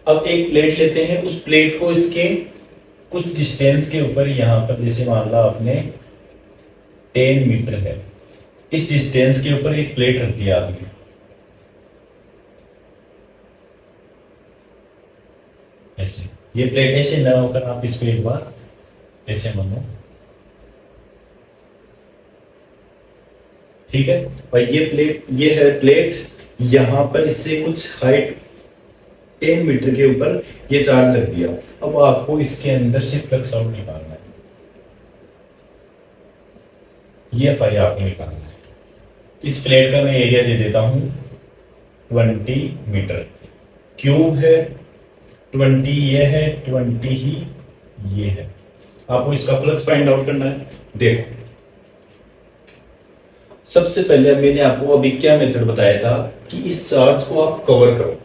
Speaker 1: अब एक प्लेट लेते हैं, उस प्लेट को इसके कुछ डिस्टेंस के ऊपर यहां पर, जैसे मान ला आपने 10 मीटर है, इस डिस्टेंस के ऊपर एक प्लेट रख दिया आपने। ऐसे ये प्लेट ऐसे ना होकर आप इसको एक बार ऐसे मानो। ठीक है, और ये है प्लेट, यहां पर इससे कुछ हाइट 10 मीटर के ऊपर ये चार्ज रख दिया। अब आपको इसके अंदर से फ्लक्स आउट निकालना है। ये फाई आपको निकालना है। इस प्लेट का मैं एरिया दे देता हूं 20 मीटर। क्यूब है 20, ये है 20 ही ये है। आपको इसका फ्लक्स फाइंड आउट करना है। देखो, सबसे पहले मैंने आपको अभी क्या मेथड बताया था कि इस चार्ज को आप कवर करो।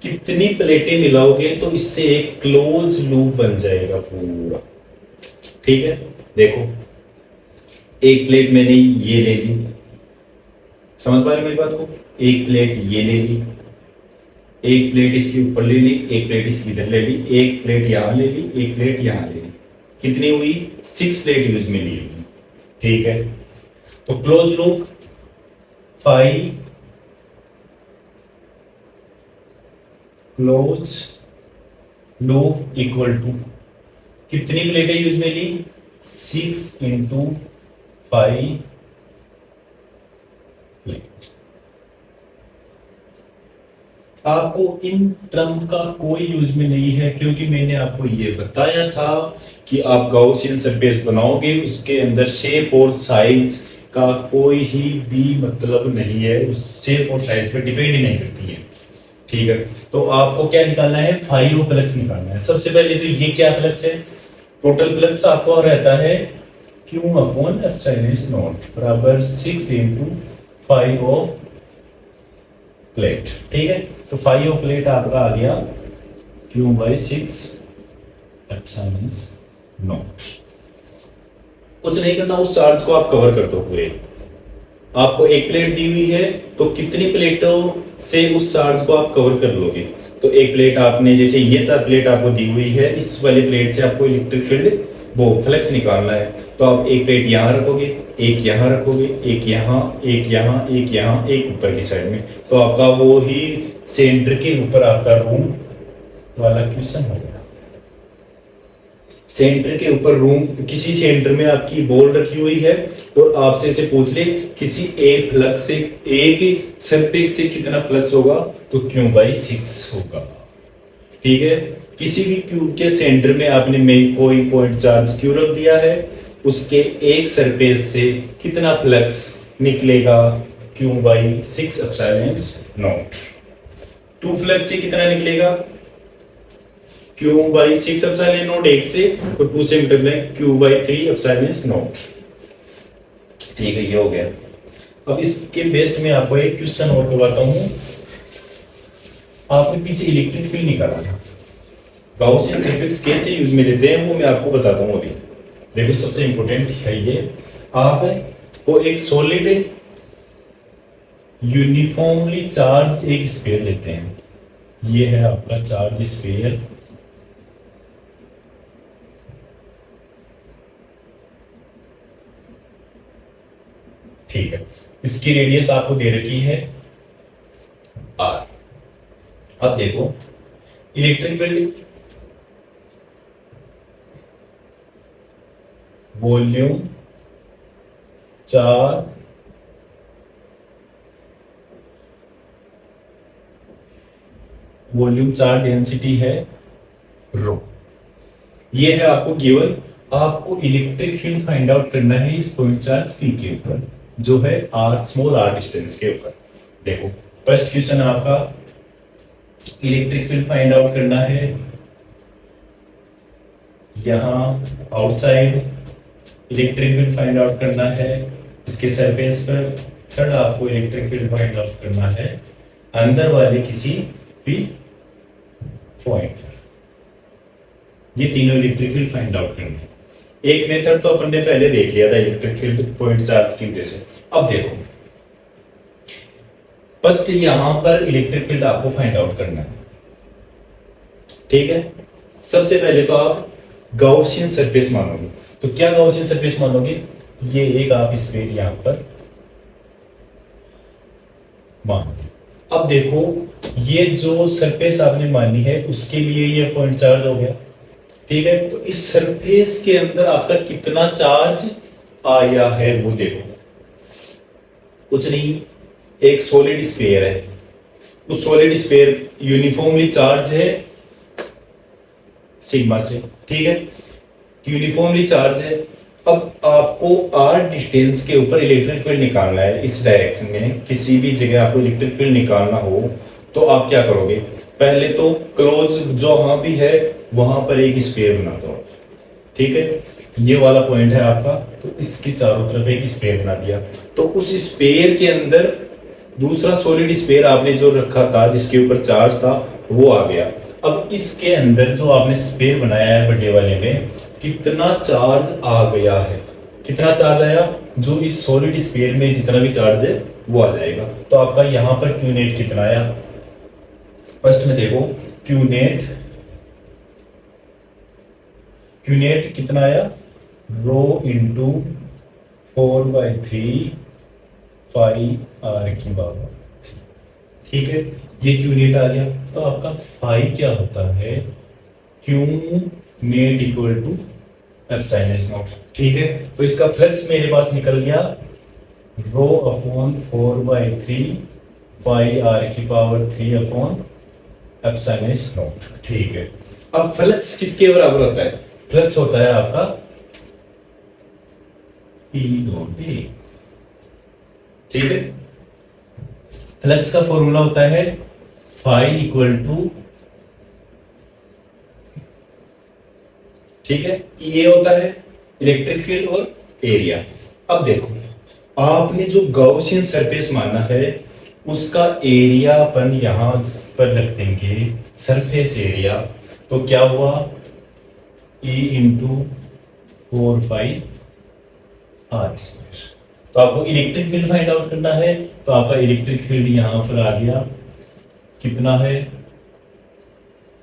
Speaker 1: कितनी प्लेटें मिलाओगे तो इससे एक क्लोज लूप बन जाएगा पूरा। ठीक है, देखो एक प्लेट मैंने ये ले ली, समझ पा रहे मेरी बात को? एक प्लेट ये ले ली, एक प्लेट इसके ऊपर ले ली, एक प्लेट इसकी इधर ले ली, एक प्लेट यहां ले ली, एक प्लेट यहां ले ली। कितनी हुई? 6 प्लेट यूज में ली हुई। ठीक है, तो close loop 5 close loop equal to कितनी प्लेटें यूज में ली? 6 इंटू 5 प्लेट। आपको इन टर्म का कोई यूज में नहीं है, क्योंकि मैंने आपको ये बताया था कि आप गाउसियन सरफेस बनाओगे, उसके अंदर शेप और साइज का कोई ही भी मतलब नहीं है, उस शेप और साइज पर डिपेंड ही नहीं करती है। ठीक है, तो आपको क्या निकालना है? फाइव फ्लक्स निकालना है। सबसे पहले तो ये क्या फ्लक्स है? टोटल फ्लक्स आपको रहता है Q अपॉन एप्सिलॉन नॉट बराबर 6 इंटू 5 ऑफ प्लेट। ठीक है, तो 5 ऑफ प्लेट आपका आ गया Q/6 एप्सिलॉन नॉट। कुछ नहीं करना, उस चार्ज को आप कवर कर दो पूरे। आपको एक प्लेट दी हुई है तो कितनी प्लेटों से उस चार्ज को आप कवर कर लोगे? तो एक प्लेट आपने, जैसे ये 4 प्लेट आपको दी हुई है, इस वाली प्लेट से आपको इलेक्ट्रिक फील्ड वो फ्लक्स निकालना है। तो आप एक प्लेट यहां रखोगे, एक यहां रखोगे, एक यहां, एक यहां, एक यहां, एक ऊपर की साइड में, तो आपका वो ही सेंटर के ऊपर आपका रूम वाला क्वेश्चन हो गया। सेंटर के ऊपर रूम, किसी सेंटर में आपकी बॉल रखी हुई है और आपसे से पूछ ले किसी एक फ्लक्स से, एक सरफेस से कितना फ्लक्स होगा, तो Q/6 होगा। ठीक है, किसी भी क्यूब के सेंटर में आपने में कोई पॉइंट चार्ज Q रख दिया है, उसके एक सरफेस से कितना फ्लक्स निकलेगा? Q/6 epsilon not. 2 फ्लक्स से कितना निकलेगा? Q/6 एप्सिलॉन नॉट, एक से तो 2 से मल्टीप्लाई Q/3 एप्सिलॉन नॉट। ठीक है, ये हो गया। अब इसके बेस्ड में आपको एक क्वेश्चन और करवाता हूं। आपने पीछे इलेक्ट्रिक फील्ड निकाला था, गाउसियन सरफेस कैसे यूज में लेते हैं वो मैं आपको बताता हूं अभी। देखो, सबसे इंपॉर्टेंट है ये, आप को एक सॉलिड यूनिफॉर्मली चार्ज एक स्फीयर लेते हैं। ये है आपका चार्ज स्फीयर। ठीक है, इसकी रेडियस आपको दे रखी है R। अब देखो, इलेक्ट्रिक फील्ड वॉल्यूम 4 डेंसिटी है रो। ये है आपको गिवन। आपको इलेक्ट्रिक फील्ड फाइंड आउट करना है इस पॉइंट चार्ज पी के ऊपर, जो है आर स्मॉल आर डिस्टेंस के ऊपर। देखो फर्स्ट क्वेश्चन आपका इलेक्ट्रिक फील्ड फाइंड आउट करना है यहां outside, electric field find out करना है इसके सरफेस पर। थर्ड आपको इलेक्ट्रिक फील्ड फाइंड आउट करना है अंदर वाले किसी भी पॉइंट पर। ये तीनों इलेक्ट्रिक फील्ड फाइंड आउट करने हैं। एक मेथड तो अपन ने पहले देख लिया था इलेक्ट्रिक फील्ड पॉइंट चार्ज की वजह से। अब देखो फर्स्ट यहां पर इलेक्ट्रिक फील्ड आपको फाइंड आउट करना है, ठीक है। सबसे पहले तो आप गॉसियन सरफेस मानोगे। तो क्या गॉसियन सरफेस मानोगे? ये एक आप स्फीयर यहां पर मानोगे। अब देखो ये जो सरफेस आपने मानी है उसके लिए ये पॉइंट चार्ज हो गया, ठीक है। तो इस सरफेस के अंदर आपका कितना चार्ज आया है वो देखो। कुछ नहीं, एक सॉलिड स्फीयर है, उस सॉलिड स्फीयर यूनिफॉर्मली चार्ज है सिग्मा से, ठीक है, यूनिफॉर्मली चार्ज है। अब आपको आर डिस्टेंस के ऊपर इलेक्ट्रिक फील्ड निकालना है। इस डायरेक्शन में किसी भी जगह आपको इलेक्ट्रिक फील्ड निकालना हो तो आप क्या करोगे? पहले तो क्लोज जहां भी है वहां पर एक स्फीयर बना दो, ठीक है। ये वाला पॉइंट है आपका, तो इसके चारों तरफ एक स्फीयर बना दिया। तो उस स्फीयर के अंदर दूसरा सॉलिड स्फीयर आपने जो रखा था जिसके ऊपर चार्ज था वो आ गया। अब इसके अंदर जो आपने स्फीयर बनाया है बड़े वाले में कितना चार्ज आ गया है? कितना चार्ज आया? जो इस सॉलिड स्फीयर में जितना भी चार्ज है वो आ जाएगा। तो आपका यहां पर क्यू नेट कितना आया? फर्स्ट में देखो क्यू नेट कितना आया? रो इंटू 4/3 फाइव आर की पावर, ठीक है। ये क्यू नेट आ गया। तो आपका फाई क्या होता है? Q net equal to epsilon S naught, ठीक है। तो इसका फ्लक्स मेरे पास निकल गया रो अपॉन 4/3 पाई आर की power 3 upon epsilon S naught, ठीक है। अब फ्लक्स किसके बराबर होता है? फ्लक्स होता है आपका ई डॉट ए, ठीक है। फ्लक्स का फॉर्मूला होता है फाई इक्वल टू, ठीक है, ये होता है इलेक्ट्रिक फील्ड और एरिया। अब देखो आपने जो गॉसियन सरफेस माना है उसका एरिया अपन यहां पर रख देंगे सरफेस एरिया। तो क्या हुआ? E into 4/5 R square. तो आपको इलेक्ट्रिक फील्ड फाइंड आउट करना है। तो आपका इलेक्ट्रिक फील्ड यहां पर आ गया, कितना है?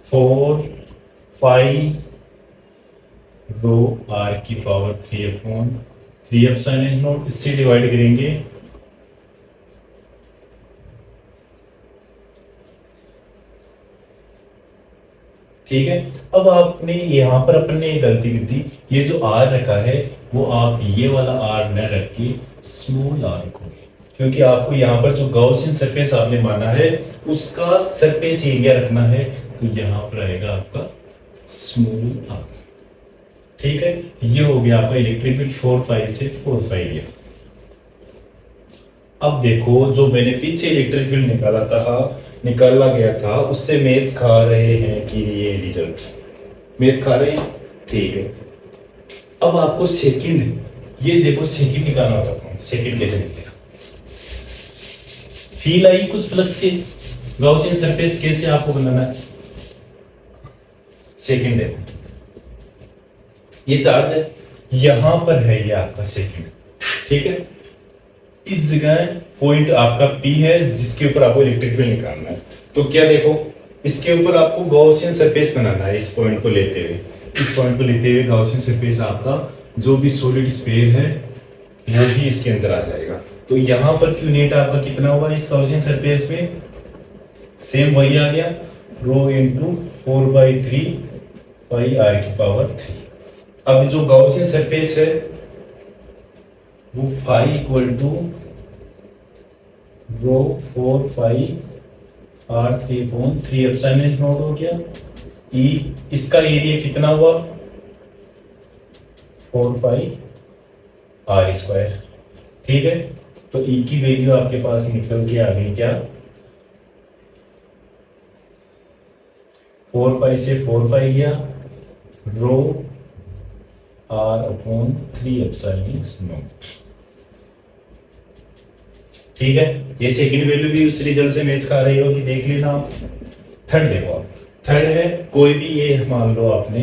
Speaker 1: 4/5 रो आर की पावर 3/3 एप्सिलॉन एस नॉट। इससे डिवाइड करेंगे ठीक है। अब आपने यहां पर अपन ने एक गलती की थी, ये जो आर रखा है वो आप ये वाला आर न रख के स्मॉल आर रखोगे, क्योंकि आपको यहाँ पर जो गॉसियन सरफेस आपने माना है उसका सरफेस एरिया रखना है। तो यहाँ पर आएगा आपका स्मॉल आर, ठीक है। ये हो गया आपका इलेक्ट्रिक फील्ड 4/5 से 4/5 गया। अब देखो जो मैंने पीछे इलेक्ट्रिक फील्ड निकाला गया था उससे मैच खा रहे हैं कि ये रिजल्ट मैच खा रहे हैं, ठीक है। अब आपको सेकंड, ये देखो सेकंड निकालना होता था। सेकंड कैसे निकलेगा? फील आई कुछ फ्लक्स के गॉसियन सरफेस कैसे आपको बनाना है? सेकंड देखो, ये चार्ज है यहां पर है, ये आपका सेकंड, ठीक है। इस जगह पॉइंट आपका P है जिसके ऊपर आपको इलेक्ट्रिक फील्ड निकालना है। तो क्या देखो इसके ऊपर आपको गॉसियन सरफेस बनाना है। इस पॉइंट को लेते हुए गॉसियन सरफेस आपका जो भी सॉलिड स्फीयर है वो भी इसके अंदर आ जाएगा। तो यहां पर क्यू नेट आपका कितना हुआ इस गॉसियन सरफेस में? सेम वही आ गया, रो इंटू 4/3 पाई आर की पावर 3। अब जो गाउसियन सरफेस है वो phi equal to rho 4 phi R 3/3 epsilon naught हो गया। ई इसका एरिया कितना हुआ 4 पाई आर स्क्वायर। ठीक है, तो ई की वैल्यू आपके पास निकल के आ गई क्या 4 पाई से 4 पाई गया रो r/3 एप्सिलॉन नॉट। ठीक है, ये सेकंड वैल्यू भी उस रिजल्ट से मैच खा रही होगी, देख लेना आप। थर्ड देखो आप, थर्ड है कोई भी ये मान लो आपने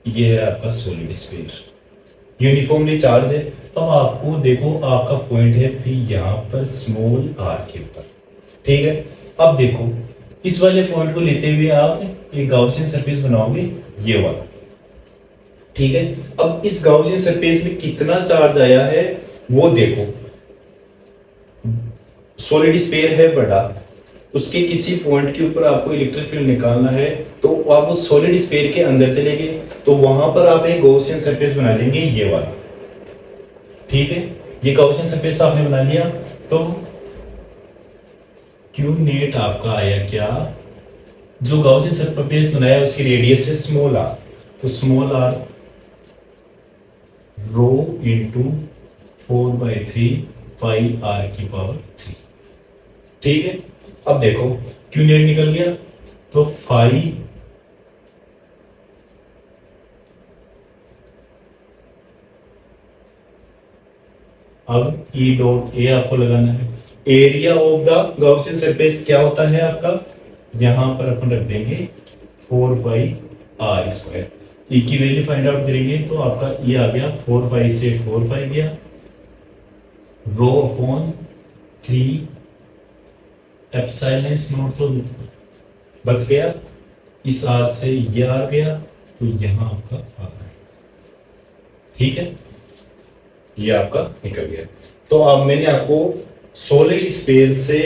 Speaker 1: ये है आपका सॉलिड स्फीयर यूनिफॉर्मली चार्ज है। अब आपको देखो आपका पॉइंट है फिर यहाँ पर स्मॉल आर के ऊपर। ठीक है, अब देखो इस वाले पॉइंट को लेते हुए आप एक गाउसियन सरफेस बनाओगे ये वाला। ठीक है, अब इस गाउसियन सरफेस में कितना चार्ज आया है वो देखो। सॉलिड स्फीयर है बड़ा, उसके किसी पॉइंट के ऊपर आपको इलेक्ट्रिक फील्ड निकालना है तो आप उस सॉलिड स्फीयर के अंदर चले गए तो वहां पर आप एक गॉसियन सरफेस बना लेंगे ये वाला। ठीक है, ये गॉसियन सरफेस आपने बना लिया तो क्यू नेट आपका आया क्या, जो गॉसियन सरफेस बनाया उसकी रेडियस है स्मॉल आर, तो small R rho into 4/3 pi R की पावर 3। ठीक है, अब देखो क्यू नेट निकल गया तो फाई अब ई डॉट ए आपको लगाना है। Area of the Gaussian surface क्या होता है आपका, यहां पर अपन रख देंगे 4 पाई आर स्क्वायर। ई की वैल्यू फाइंड आउट करेंगे तो आपका ये आ गया 4 पाई से 4 पाई गया रो अपॉन 3 एप्सिलॉन नॉट तो बच गया, इस आर से ये आ गया तो यहां आपका आ गया। ठीक है, ये आपका निकल गया। तो अब मैंने आपको सॉलिड स्फीयर से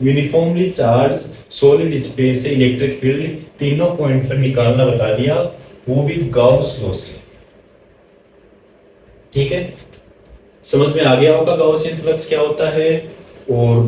Speaker 1: यूनिफॉर्मली चार्ज सॉलिड स्फीयर से इलेक्ट्रिक फील्ड तीनों पॉइंट पर निकालना बता दिया, वो भी गाउस लॉ से। ठीक है, समझ में आ गया होगा गाउसियन फ्लक्स क्या होता है। और